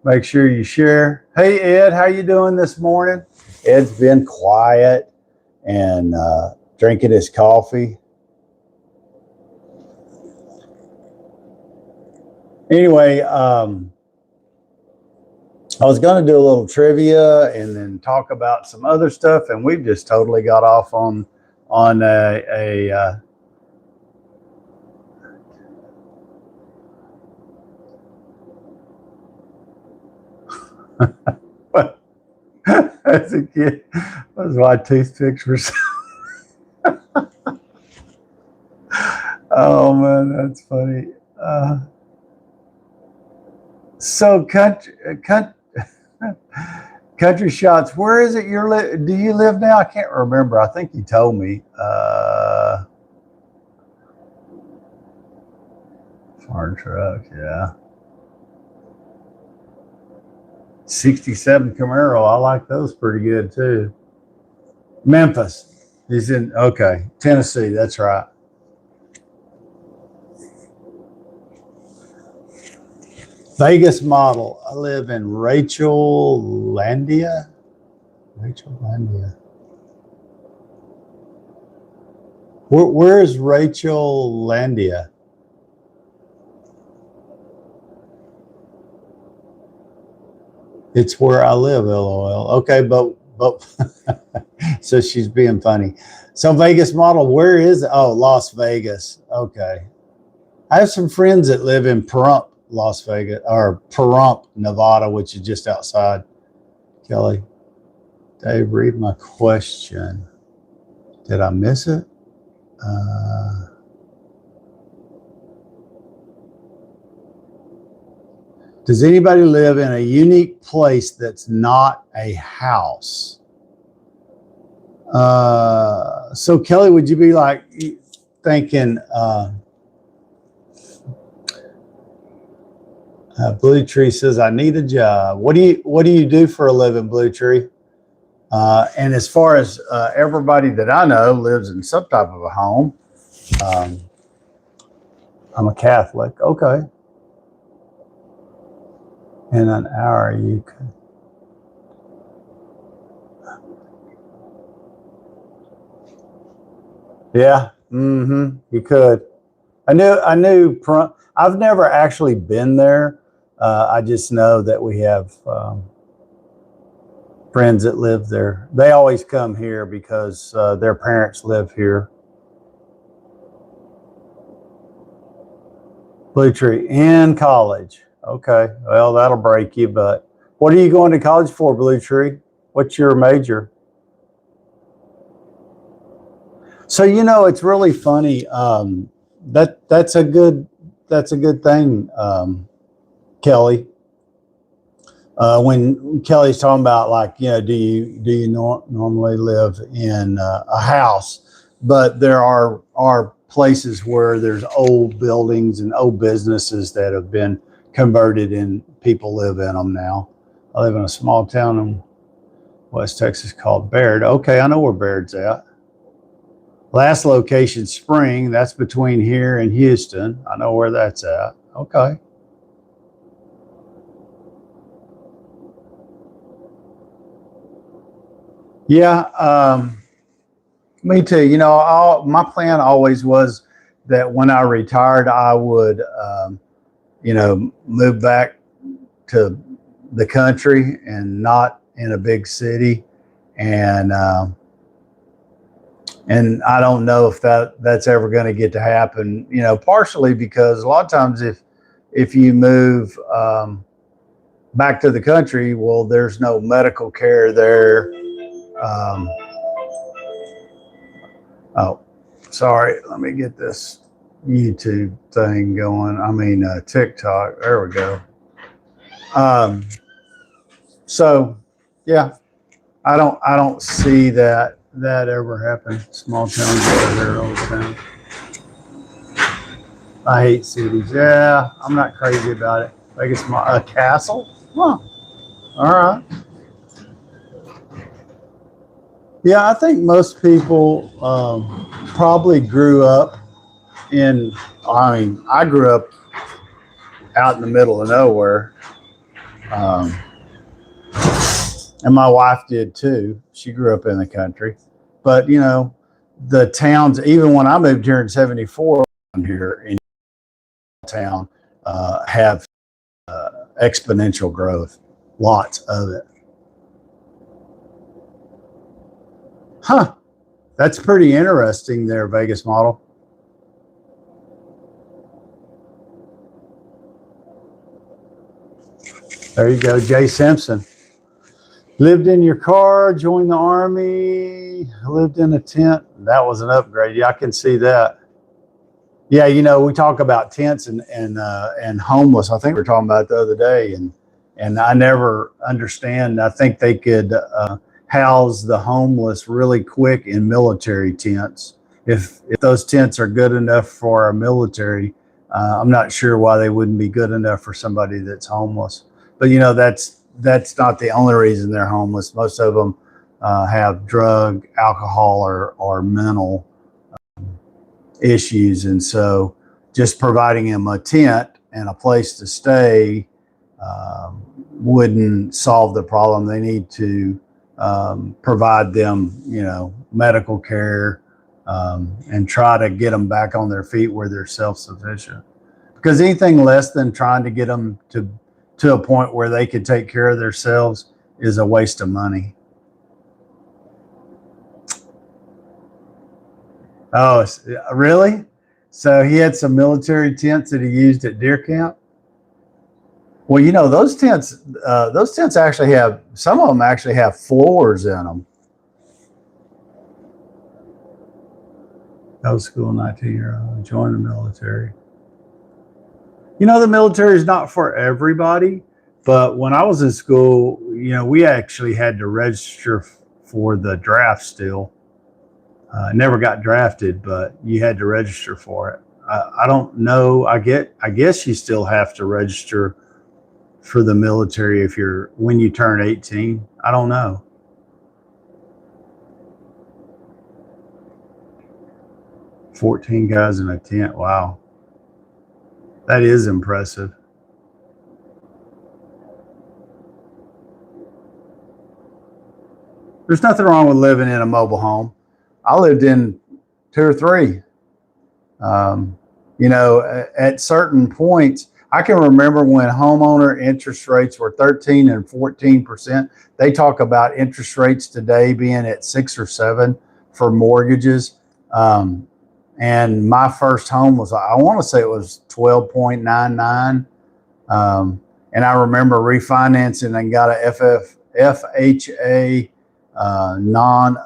Make sure you share. Hey Ed, how you doing this morning? Ed's been quiet and drinking his coffee. Anyway, I was going to do a little trivia and then talk about some other stuff, and we've just totally got off on a as a kid, that's why toothpicks were so. Oh man, that's funny. So country shots. Where is it do you live now? I can't remember. I think you told me. Farm truck, yeah. 67 Camaro. I like those pretty good too. Memphis. He's in Tennessee. That's right. Vegas model. I live in Rachel Landia. Where is Rachel Landia? It's where I live, LOL. Okay, but so she's being funny. So Vegas model, where is it? Oh, Las Vegas. Okay. I have some friends that live in Pahrump, Las Vegas, or Pahrump, Nevada, which is just outside. Kelly, Dave, read my question. Did I miss it? Does anybody live in a unique place that's not a house? So Kelly, would you be like thinking, Blue Tree says, I need a job. What do you do for a living, Blue Tree? And as far as everybody that I know lives in some type of a home, I'm a Catholic. Okay. In an hour, you can. Yeah. Mm-hmm. You could. I knew. I've never actually been there. I just know that we have friends that live there. They always come here because their parents live here. Blue Tree in college. Okay, well that'll break you, but What are you going to college for, Blue Tree? What's your major? So it's really funny. That's a good thing, Kelly. When Kelly's talking about, like, do you normally live in a house? But there are places where there's old buildings and old businesses that have been converted and people live in them now. I live in a small town in West Texas called Baird. Okay, I know where Baird's at. Last location, Spring. That's between here and Houston. I know where that's at. Okay. Yeah, me too. My plan always was that when I retired, I would, move back to the country and not in a big city. And I don't know if that's ever going to get to happen. Partially because a lot of times if you move back to the country, well, there's no medical care there. Oh, sorry. Let me get this YouTube thing going. I mean, TikTok. There we go. So yeah, I don't see that ever happen. Small towns over here all the time. I hate cities. Yeah, I'm not crazy about it. Like, it's a castle? Huh. All right. Yeah, I think most people probably grew up I grew up out in the middle of nowhere. And my wife did too. She grew up in the country. But, the towns, even when I moved here in 74, here in town, have exponential growth. Lots of it. Huh. That's pretty interesting there, Vegas model. There you go, Jay Simpson. Lived in your car, joined the Army, lived in a tent. That was an upgrade. Yeah, I can see that. Yeah, we talk about tents and homeless. I think we were talking about it the other day, and I never understand. I think they could house the homeless really quick in military tents. If those tents are good enough for our military, I'm not sure why they wouldn't be good enough for somebody that's homeless. But that's not the only reason they're homeless. Most of them have drug, alcohol, or mental issues, and so just providing them a tent and a place to stay wouldn't solve the problem. They need to provide them, medical care, and try to get them back on their feet where they're self-sufficient. Because anything less than trying to get them to a point where they could take care of themselves is a waste of money. Oh, really? So he had some military tents that he used at deer camp? Well, those tents actually have, some of them actually have floors in them. Go to school, 19-year-old, join the military. The military is not for everybody, but when I was in school, we actually had to register for the draft still. Never got drafted, but you had to register for it. I don't know. I guess you still have to register for the military when you turn 18. I don't know. "14 guys in a tent." Wow. That is impressive. There's nothing wrong with living in a mobile home. I lived in 2 or 3. At certain points, I can remember when homeowner interest rates were 13 and 14%. They talk about interest rates today being at 6 or 7 for mortgages. And my first home was, I want to say it was 12.99. And I remember refinancing and got a FHA non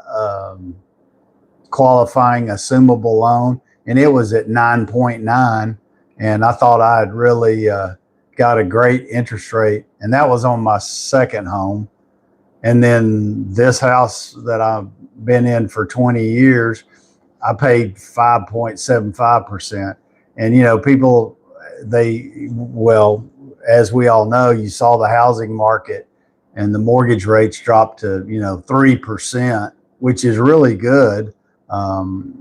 qualifying assumable loan, and it was at 9.9. And I thought I had really got a great interest rate. And that was on my second home. And then this house that I've been in for 20 years, I paid 5.75%. And, people, well, as we all know, you saw the housing market and the mortgage rates dropped to, 3%, which is really good.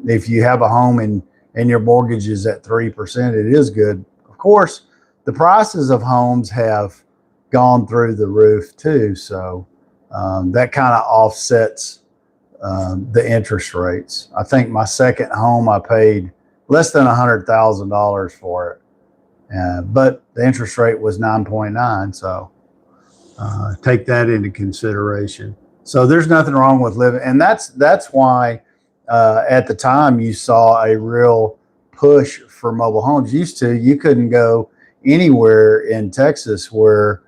If you have a home and your mortgage is at 3%, it is good. Of course, the prices of homes have gone through the roof too. So that kind of offsets the interest rates. I think my second home, I paid less than $100,000 for it. But the interest rate was 9.9. So take that into consideration. So there's nothing wrong with living. And that's why at the time you saw a real push for mobile homes. You couldn't go anywhere in Texas where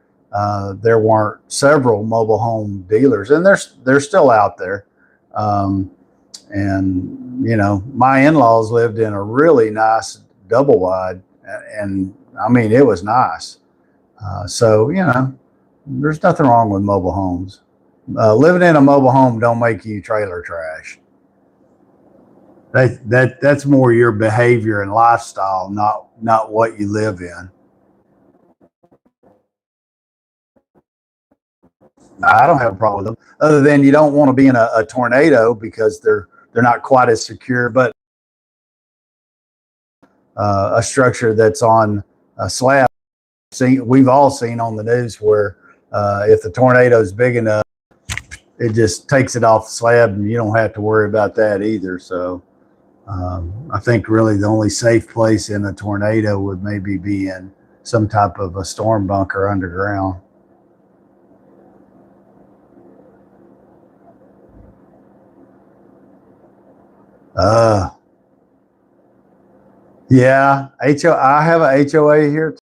there weren't several mobile home dealers, and they're still out there. And my in-laws lived in a really nice double wide, and I mean it was nice. So there's nothing wrong with mobile homes. Living in a mobile home don't make you trailer trash. That's more your behavior and lifestyle, not what you live in. I don't have a problem with them, other than you don't want to be in a tornado because they're not quite as secure. But a structure that's on a slab, we've all seen on the news where if the tornado is big enough, it just takes it off the slab, and you don't have to worry about that either. So I think really the only safe place in a tornado would maybe be in some type of a storm bunker underground. Uh, yeah, I have a HOA here.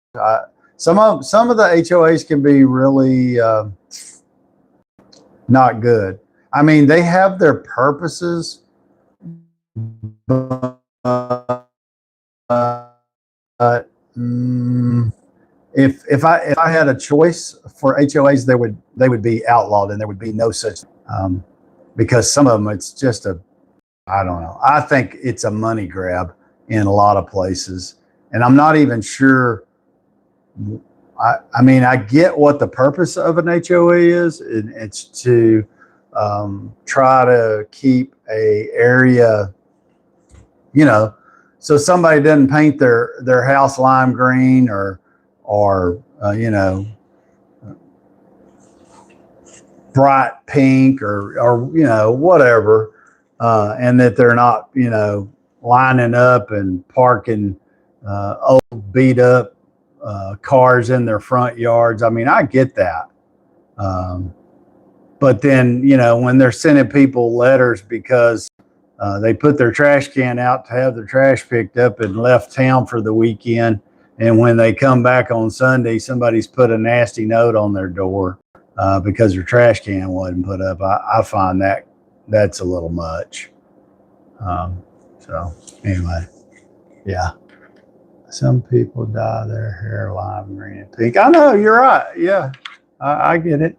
Some of the HOAs can be really not good. I mean, they have their purposes, but if I had a choice for HOAs, they would be outlawed, and there would be no such because some of them it's just I don't know. I think it's a money grab in a lot of places, and I'm not even sure. I mean, I get what the purpose of an HOA is. It's to try to keep a area, so somebody doesn't paint their house lime green or bright pink or whatever, and that they're not lining up and parking old beat up cars in their front yards. I mean, I get that. But then, when they're sending people letters because they put their trash can out to have their trash picked up and left town for the weekend, and when they come back on Sunday, somebody's put a nasty note on their door because their trash can wasn't put up. I find that's a little much. So anyway, yeah. Some people dye their hair lime green and pink. I know, you're right. Yeah, I get it.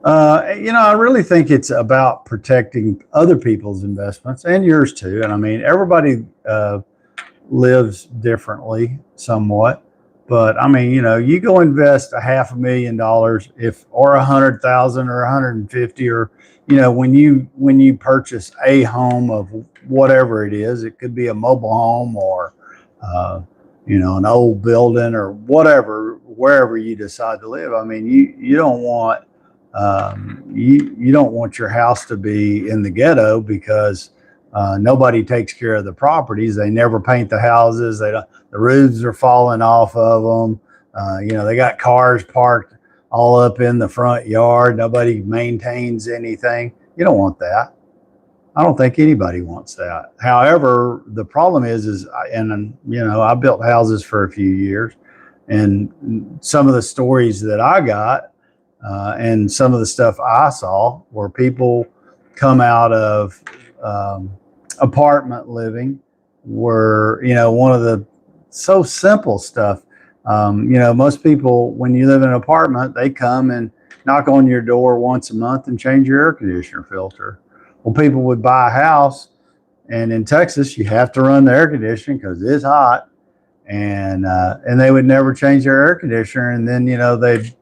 I really think it's about protecting other people's investments and yours too. And I mean, everybody lives differently somewhat. But I mean, you go invest $500,000 or 100,000 or 150, or when you purchase a home of whatever it is, it could be a mobile home or an old building or whatever, wherever you decide to live. I mean, you don't want you don't want your house to be in the ghetto because nobody takes care of the properties. They never paint the houses. The roofs are falling off of them. They got cars parked all up in the front yard. Nobody maintains anything. You don't want that. I don't think anybody wants that. However, the problem is I built houses for a few years, And some of the stories that I got and some of the stuff I saw where people come out of apartment living were, one of the so simple stuff. Most people, when you live in an apartment, they come and knock on your door once a month and change your air conditioner filter. Well, people would buy a house, and in Texas, you have to run the air conditioning because it's hot, and they would never change their air conditioner, and then they'd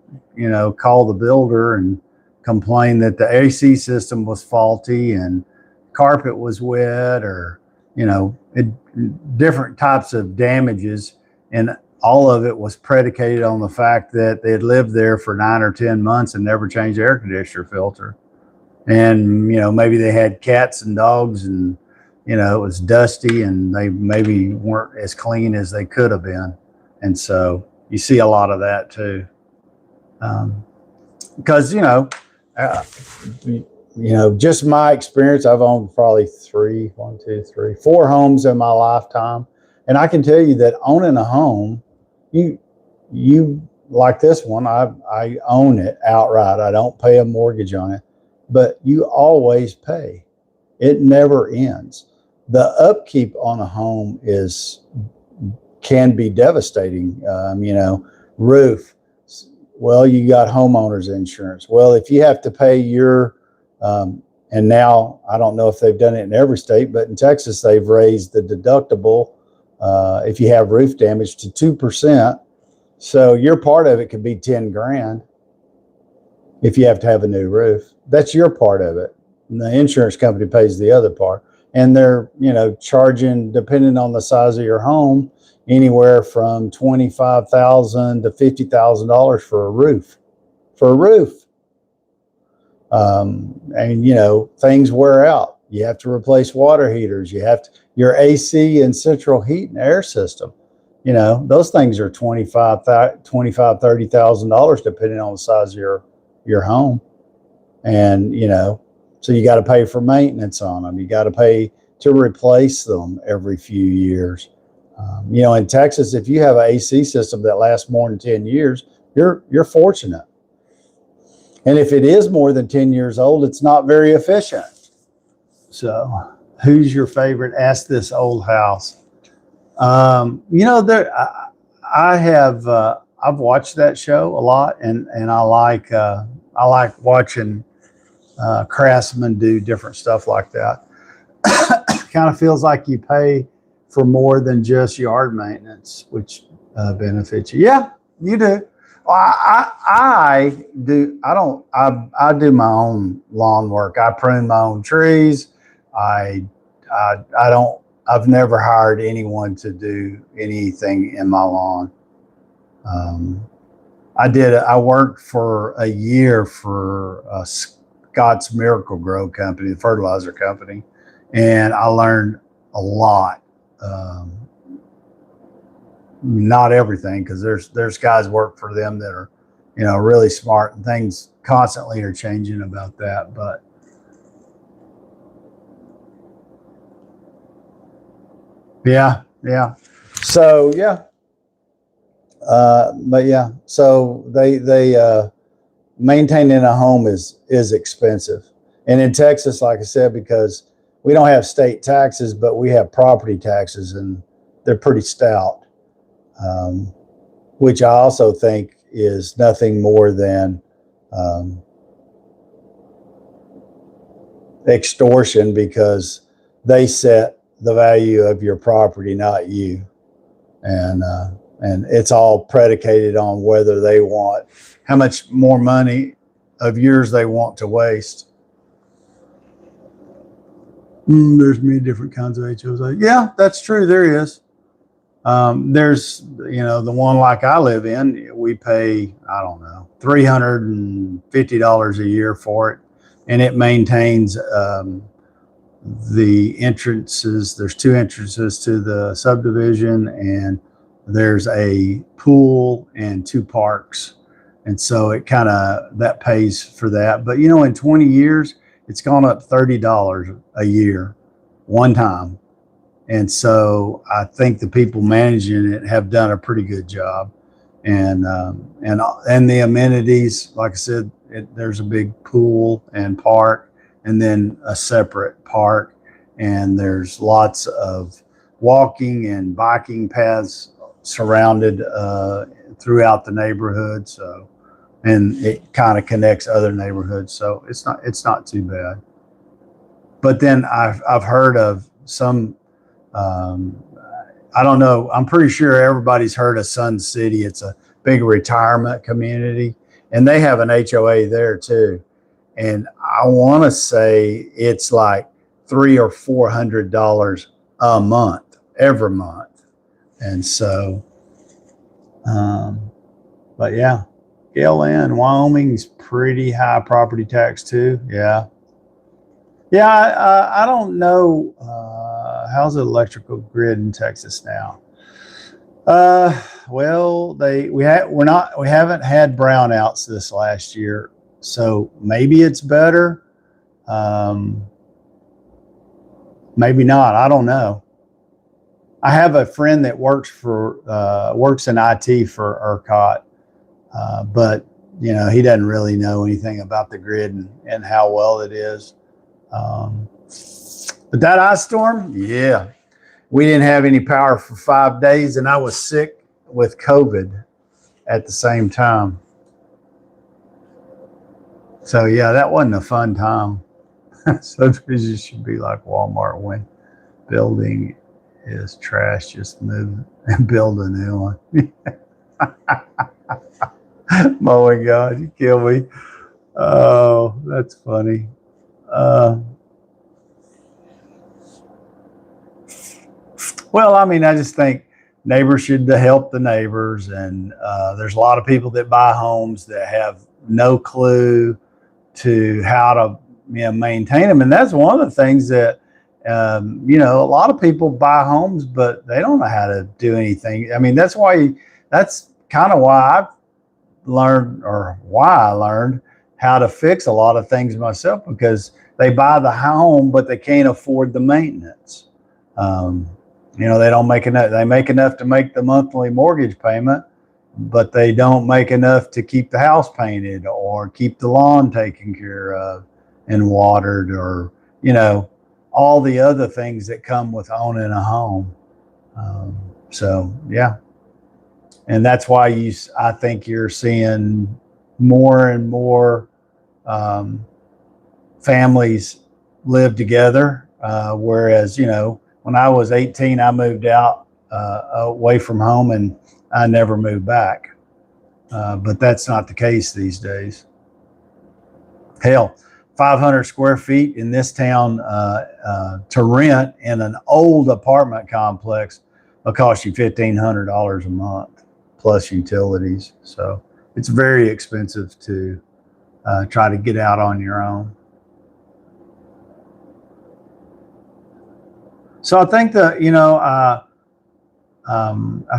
call the builder and complain that the AC system was faulty and carpet was wet, or different types of damages, and all of it was predicated on the fact that they had lived there for 9 or 10 months and never changed the air conditioner filter. And maybe they had cats and dogs, and it was dusty, and they maybe weren't as clean as they could have been. And so you see a lot of that too, because just my experience, I've owned probably 4 homes in my lifetime, and I can tell you that owning a home, you like this one, I own it outright. I don't pay a mortgage on it, but you always pay. It never ends. The upkeep on a home can be devastating. Roof. Well, you got homeowners insurance. Well, if you have to pay your, and now I don't know if they've done it in every state, but in Texas, they've raised the deductible if you have roof damage to 2%. So your part of it could be 10 grand if you have to have a new roof. That's your part of it. And the insurance company pays the other part. And they're, charging, depending on the size of your home, anywhere from $25,000 to $50,000 for a roof. And things wear out. You have to replace water heaters. You have to, your AC and central heat and air system. Those things are $30,000 depending on the size of your home. And, so you got to pay for maintenance on them. You got to pay to replace them every few years. In Texas, if you have an AC system that lasts more than 10 years, you're fortunate. And if it is more than 10 years old, it's not very efficient. So who's your favorite Ask This Old House? I've watched that show a lot, and I like watching craftsmen do different stuff like that. Kind of feels like you pay for more than just yard maintenance, which benefits you. Yeah, you do. Well, I do. I do my own lawn work. I prune my own trees. I don't. I've never hired anyone to do anything in my lawn. I worked for a year for Scott's Miracle Grow company, the fertilizer company, and I learned a lot. Not everything, because there's guys work for them that are, really smart, and things constantly are changing about that. But yeah. So yeah. So they maintaining a home is expensive. And in Texas, like I said, because we don't have state taxes, but we have property taxes, and they're pretty stout, which I also think is nothing more than extortion, because they set the value of your property, not you. And it's all predicated on whether they want, how much more money of yours they want to waste. There's many different kinds of HOs. Yeah, that's true. There is. There's, the one like I live in, we pay, I don't know, $350 a year for it. And it maintains the entrances. There's 2 entrances to the subdivision, and there's a pool and 2 parks. And so it that pays for that. But, in 20 years, it's gone up $30 a year, one time. And so I think the people managing it have done a pretty good job. and the amenities. Like I said, there's a big pool and park, and then a separate park, and there's lots of walking and biking paths surrounded throughout the neighborhood. So, and it kind of connects other neighborhoods. So it's not too bad. But then I've heard of some. Um, I don't know. I'm pretty sure everybody's heard of Sun City. It's a big retirement community, and they have an HOA there too. And I want to say it's like $300 or $400 a month every month. And so, but yeah, LN, Wyoming's pretty high property tax too. Yeah. Yeah, I don't know. How's the electrical grid in Texas now? Well, we haven't had brownouts this last year, so maybe it's better. Maybe not. I don't know. I have a friend that works in IT for ERCOT, but he doesn't really know anything about the grid and how well it is. But that ice storm, yeah, we didn't have any power for 5 days, and I was sick with COVID at the same time. So yeah, that wasn't a fun time. Subdivisions should be like Walmart when building is trash, just move and build a new one. Oh my God, you kill me. Oh, that's funny. Well, I mean, I just think neighbors should help the neighbors, and there's a lot of people that buy homes that have no clue to how to maintain them, and that's one of the things that a lot of people buy homes, but they don't know how to do anything. I mean, that's kind of why I learned how to fix a lot of things myself, because they buy the home, but they can't afford the maintenance. They don't make enough. They make enough to make the monthly mortgage payment, but they don't make enough to keep the house painted or keep the lawn taken care of and watered, or, all the other things that come with owning a home. So, yeah. And that's why I think you're seeing more and more families live together. Whereas, when I was 18, I moved out away from home, and I never moved back. But that's not the case these days. Hell, 500 square feet in this town to rent in an old apartment complex will cost you $1,500 a month plus utilities. So it's very expensive to try to get out on your own. So I think I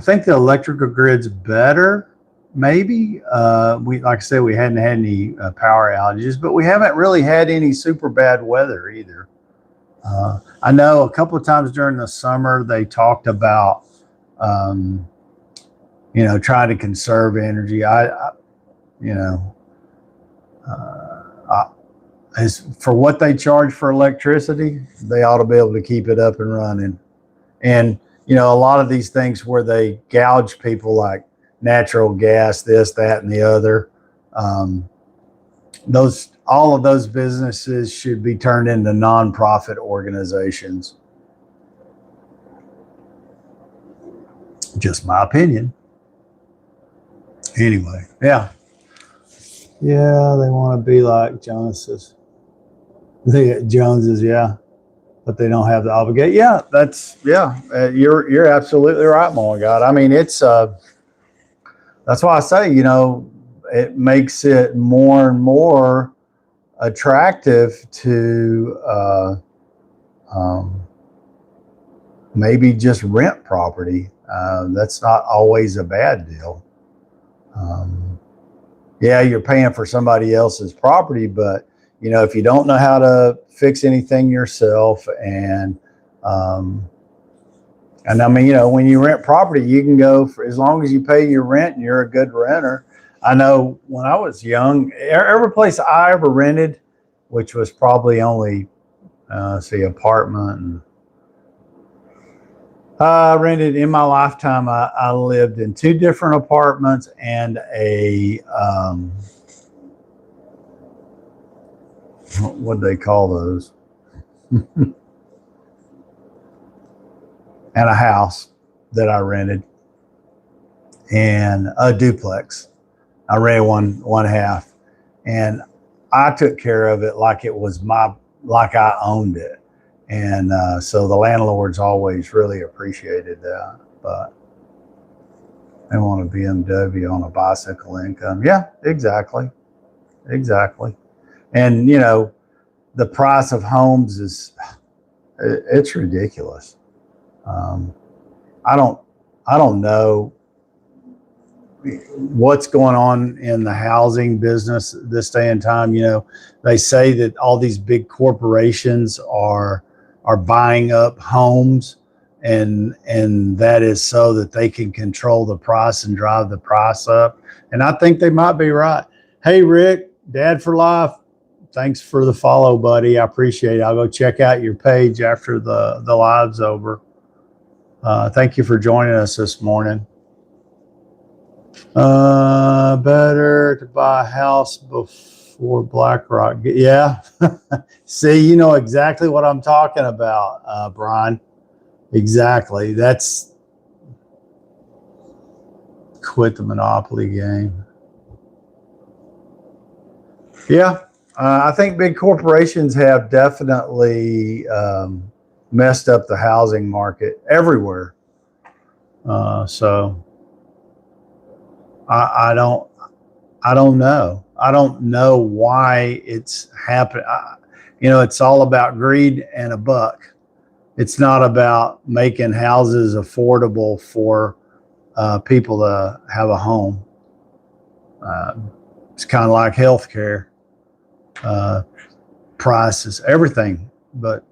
think the electrical grid's better. Maybe like I said, we hadn't had any power outages, but we haven't really had any super bad weather either. I know a couple of times during the summer they talked about trying to conserve energy. As for what they charge for electricity, they ought to be able to keep it up and running. And a lot of these things where they gouge people, like natural gas, this, that, and the other, all of those businesses should be turned into nonprofit organizations. Just my opinion. Anyway, yeah, they want to be like Joneses. The Joneses, yeah, but they don't have the obligation. Yeah, you're absolutely right, my God. I mean, it's that's why I say, it makes it more and more attractive to maybe just rent property. That's not always a bad deal. You're paying for somebody else's property, but if you don't know how to fix anything yourself, and And I mean, when you rent property, you can go for as long as you pay your rent and you're a good renter. I know when I was young, every place I ever rented, which was probably only, apartment. And I rented in my lifetime. I lived in 2 different apartments and what do they call those? And a house that I rented, and a duplex. I rented one half, and I took care of it like it was like I owned it. And so the landlords always really appreciated that. But they want a BMW on a bicycle income. Yeah, exactly. And the price of homes it's ridiculous. I don't know what's going on in the housing business this day and time. They say that all these big corporations are buying up homes, and that is so that they can control the price and drive the price up. And I think they might be right. Hey, Rick, Dad for Life, thanks for the follow, buddy. I appreciate it. I'll go check out your page after the live's over. Thank you for joining us this morning. Better to buy a house before BlackRock. Yeah. See, you know exactly what I'm talking about, Brian. Exactly. That's quit the Monopoly game. Yeah. I think big corporations have definitely messed up the housing market everywhere. So I don't know. I don't know why it's happened. It's all about greed and a buck. It's not about making houses affordable for people to have a home. It's kind of like healthcare, prices, everything. But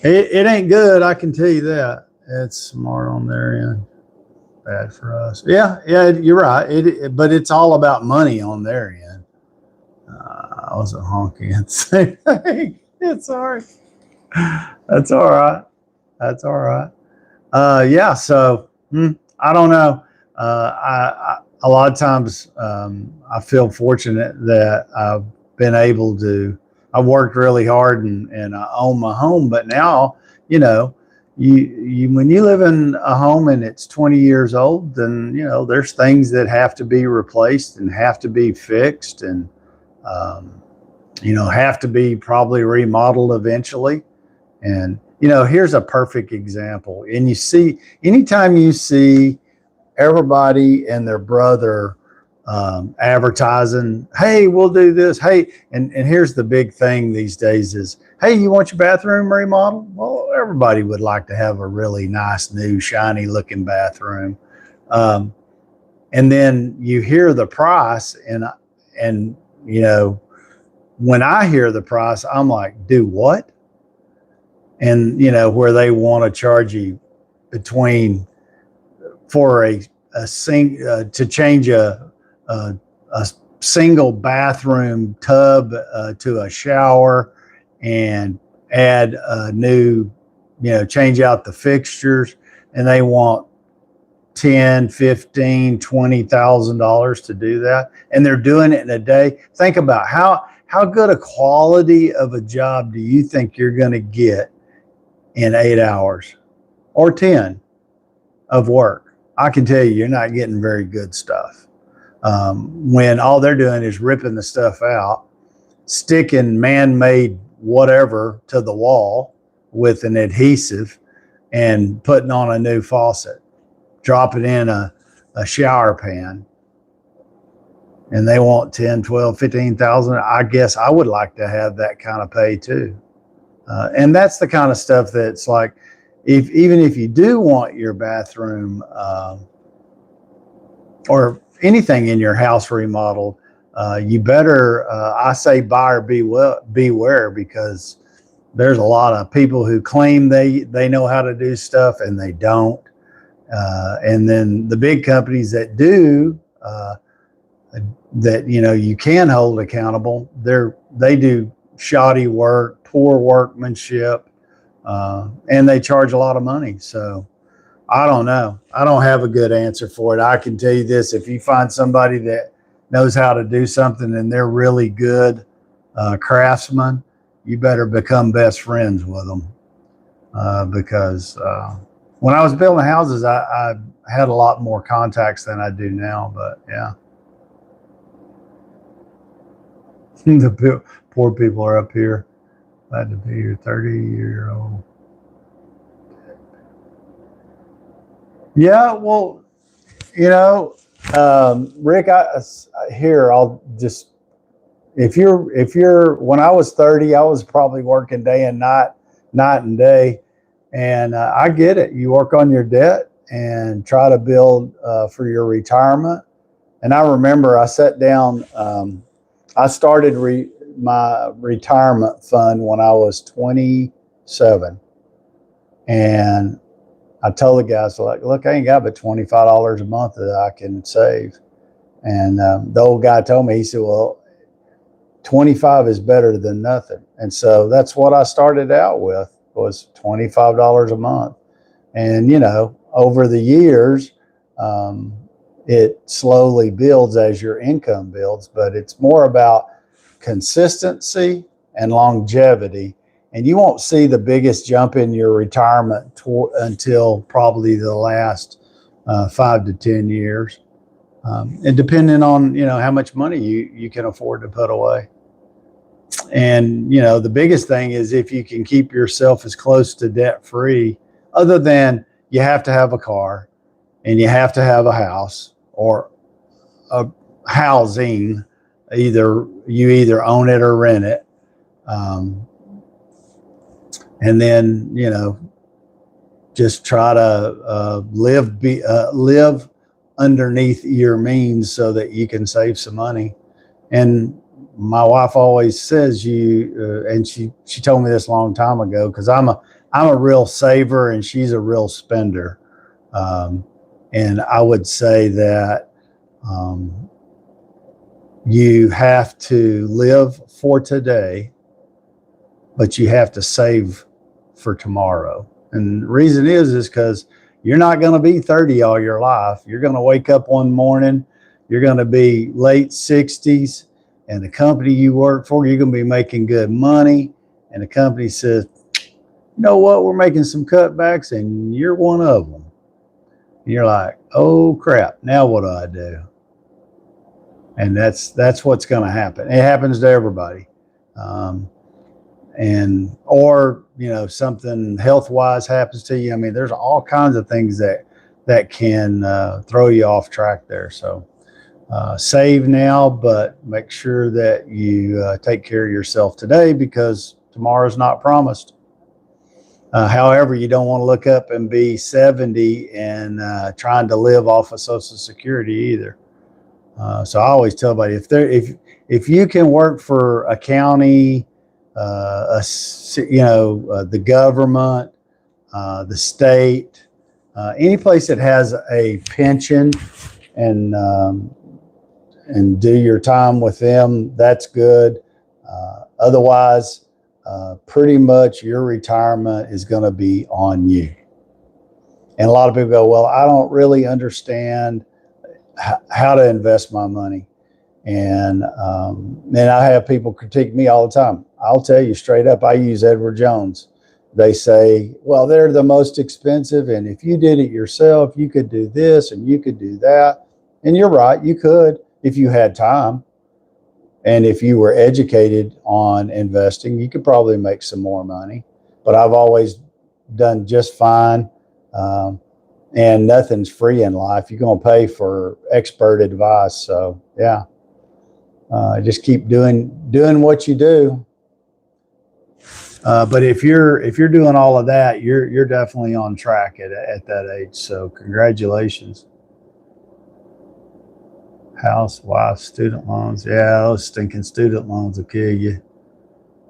it ain't good. I can tell you that. It's smart on their end. Bad for us. Yeah, you're right. But it's all about money on their end. I wasn't honking at the same thing. It's all right. That's all right. That's all right. Yeah. So I don't know. A lot of times I feel fortunate that I've been able to. I worked really hard and I own my home, but now you when you live in a home and it's 20 years old, then there's things that have to be replaced and have to be fixed, and have to be probably remodeled eventually. And here's a perfect example. And anytime you see everybody and their brother advertising, hey, we'll do this. Hey, and here's the big thing these days is, hey, you want your bathroom remodeled? Well, everybody would like to have a really nice, new, shiny looking bathroom. And then you hear the price, and when I hear the price, I'm like, do what? And where they want to charge you for to change a single bathroom tub to a shower, and add a new, change out the fixtures, and they want $10, $15, $20,000 to do that, and they're doing it in a day. Think about how good a quality of a job do you think you're going to get in 8 hours or 10 of work? I can tell you're not getting very good stuff. When all they're doing is ripping the stuff out, sticking man-made whatever to the wall with an adhesive, and putting on a new faucet, dropping in a shower pan, and they want 10, 12, 15,000. I guess I would like to have that kind of pay too. And that's the kind of stuff that's like, even if you do want your bathroom or anything in your house remodeled, you better, I say, buyer beware, because there's a lot of people who claim they know how to do stuff and they don't. And then the big companies that do, that you can hold accountable, they do shoddy work, poor workmanship, and they charge a lot of money. So I don't know. I don't have a good answer for it. I can tell you this: if you find somebody that knows how to do something and they're really good craftsmen, you better become best friends with them, because when I was building houses, I had a lot more contacts than I do now. But yeah. The poor people are up here. Glad to be here. 30-year-old. Yeah, well, Rick, I'll just, if you're, when I was 30, I was probably working day and night and day. And I get it. You work on your debt and try to build for your retirement. And I remember I sat down, I started my retirement fund when I was 27. And I told the guys, like, look, I ain't got but $25 a month that I can save. And the old guy told me, he said, well, 25 is better than nothing. And so that's what I started out with, was $25 a month. And, over the years, it slowly builds as your income builds, but it's more about consistency and longevity. And you won't see the biggest jump in your retirement until probably the last 5 to 10 years. And depending on, how much money you can afford to put away. And, the biggest thing is if you can keep yourself as close to debt free, other than you have to have a car and you have to have a house or a housing, you either own it or rent it. And then, just try to live underneath your means so that you can save some money. And my wife always says and she told me this a long time ago, because I'm a real saver and she's a real spender. And I would say that you have to live for today, but you have to save for tomorrow. And the reason is because you're not going to be 30 all your life. You're going to wake up one morning, you're going to be late 60s, and the company you work for, you're going to be making good money. And the company says, you know what, we're making some cutbacks and you're one of them. And you're like, oh crap, now what do I do? And that's what's going to happen. It happens to everybody. Or something health wise happens to you. I mean, there's all kinds of things that can throw you off track there. So save now, but make sure that you take care of yourself today, because tomorrow's not promised. However, you don't want to look up and be 70 and trying to live off of Social Security either. So I always tell everybody, if you can work for a county, the government, the state, any place that has a pension, and do your time with them, that's good. Otherwise, pretty much your retirement is going to be on you. And a lot of people go, well, I don't really understand how to invest my money. And then I have people critique me all the time. I'll tell you straight up, I use Edward Jones. They say, well, they're the most expensive, and if you did it yourself, you could do this and you could do that. And you're right, you could if you had time. And if you were educated on investing, you could probably make some more money. But I've always done just fine. And nothing's free in life. You're going to pay for expert advice. So yeah, just keep doing what you do. But if you're doing all of that, you're definitely on track at that age. So congratulations. House, wife, student loans. Yeah, those stinking student loans will kill you.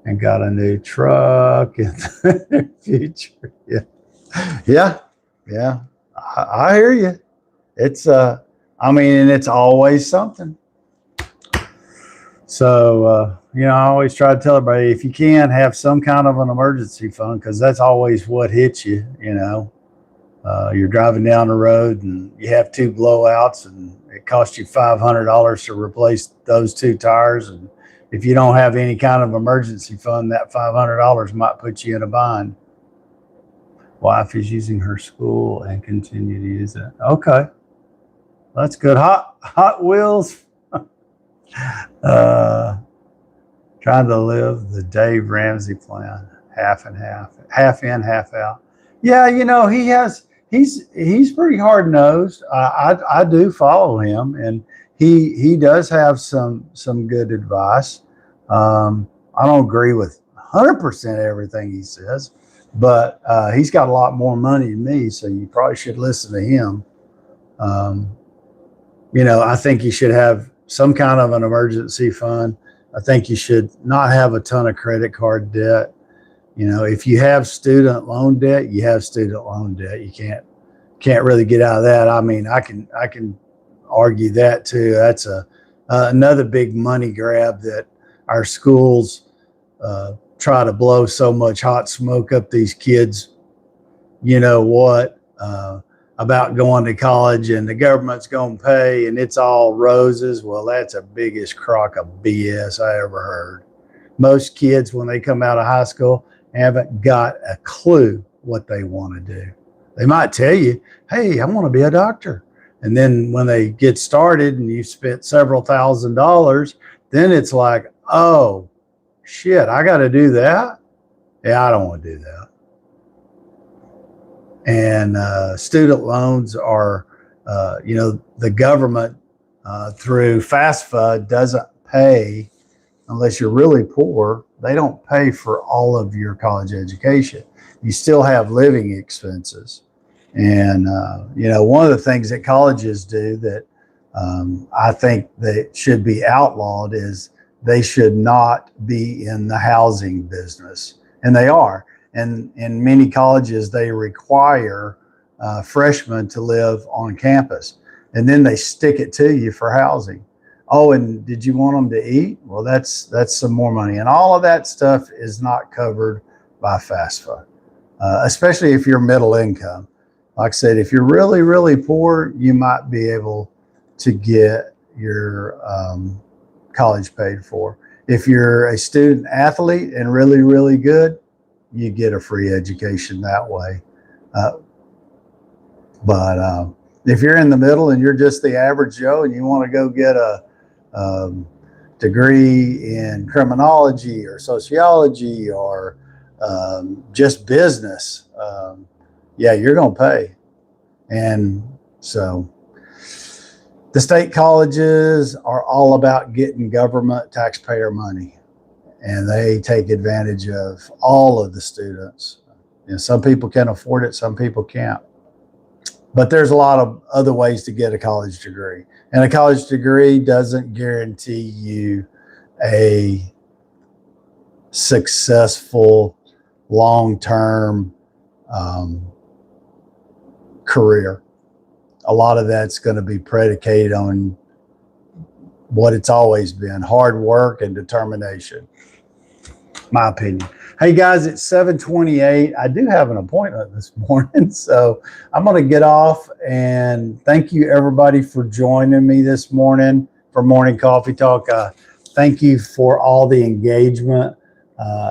and got a new truck in the future. Yeah. I hear you. It's I mean, and it's always something. So I always try to tell everybody, if you can, have some kind of an emergency fund, because that's always what hits you. You're driving down the road and you have two blowouts, and it costs you $500 to replace those two tires. And if you don't have any kind of emergency fund, that $500 might put you in a bind. Wife is using her school and continue to use it. Okay, that's good. Hot Wheels. Trying to live the Dave Ramsey plan, half and half, half in, half out. Yeah, he's pretty hard nosed. I do follow him, and he does have some good advice. I don't agree with 100% everything he says, but he's got a lot more money than me, so you probably should listen to him. I think you should have some kind of an emergency fund. I think you should not have a ton of credit card debt. If you have student loan debt, you have student loan debt. You can't really get out of that. I mean, I can argue that too. That's another big money grab that our schools try to blow so much hot smoke up these kids. About going to college and the government's going to pay and it's all roses. Well, that's the biggest crock of BS I ever heard. Most kids, when they come out of high school, haven't got a clue what they want to do. They might tell you, hey, I want to be a doctor. And then when they get started and you spent several $1,000s, then it's like, oh, shit, I got to do that? Yeah, I don't want to do that. And student loans are, the government through FAFSA doesn't pay, unless you're really poor, they don't pay for all of your college education. You still have living expenses. And, one of the things that colleges do that I think that should be outlawed is they should not be in the housing business. And they are. And in many colleges, they require freshmen to live on campus, and then they stick it to you for housing. Oh, and did you want them to eat? Well, that's some more money, and all of that stuff is not covered by FAFSA, especially if you're middle income. Like I said, if you're really, really poor, you might be able to get your college paid for. If you're a student athlete and really, really good, you get a free education that way. But if you're in the middle and you're just the average Joe and you want to go get a degree in criminology or sociology or just business, you're going to pay. And so the state colleges are all about getting government taxpayer money. And they take advantage of all of the students. Some people can afford it, some people can't. But there's a lot of other ways to get a college degree. And a college degree doesn't guarantee you a successful, long-term career. A lot of that's going to be predicated on what it's always been: hard work and determination. My opinion. Hey guys, it's 7:28. I do have an appointment this morning, so I'm going to get off, and thank you everybody for joining me this morning for Morning Coffee Talk. Thank you for all the engagement.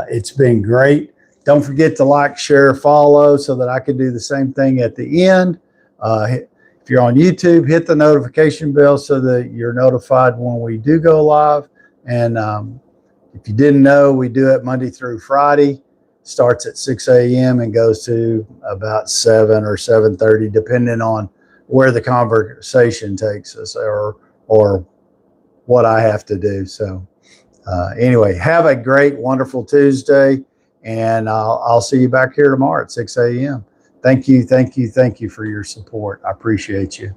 It's been great. Don't forget to like, share, follow so that I can do the same thing at the end. If you're on YouTube, hit the notification bell so that you're notified when we do go live. And if you didn't know, we do it Monday through Friday. Starts at 6 a.m. and goes to about 7 or 7:30, depending on where the conversation takes us or what I have to do. So anyway, have a great, wonderful Tuesday, and I'll see you back here tomorrow at 6 a.m. Thank you for your support. I appreciate you.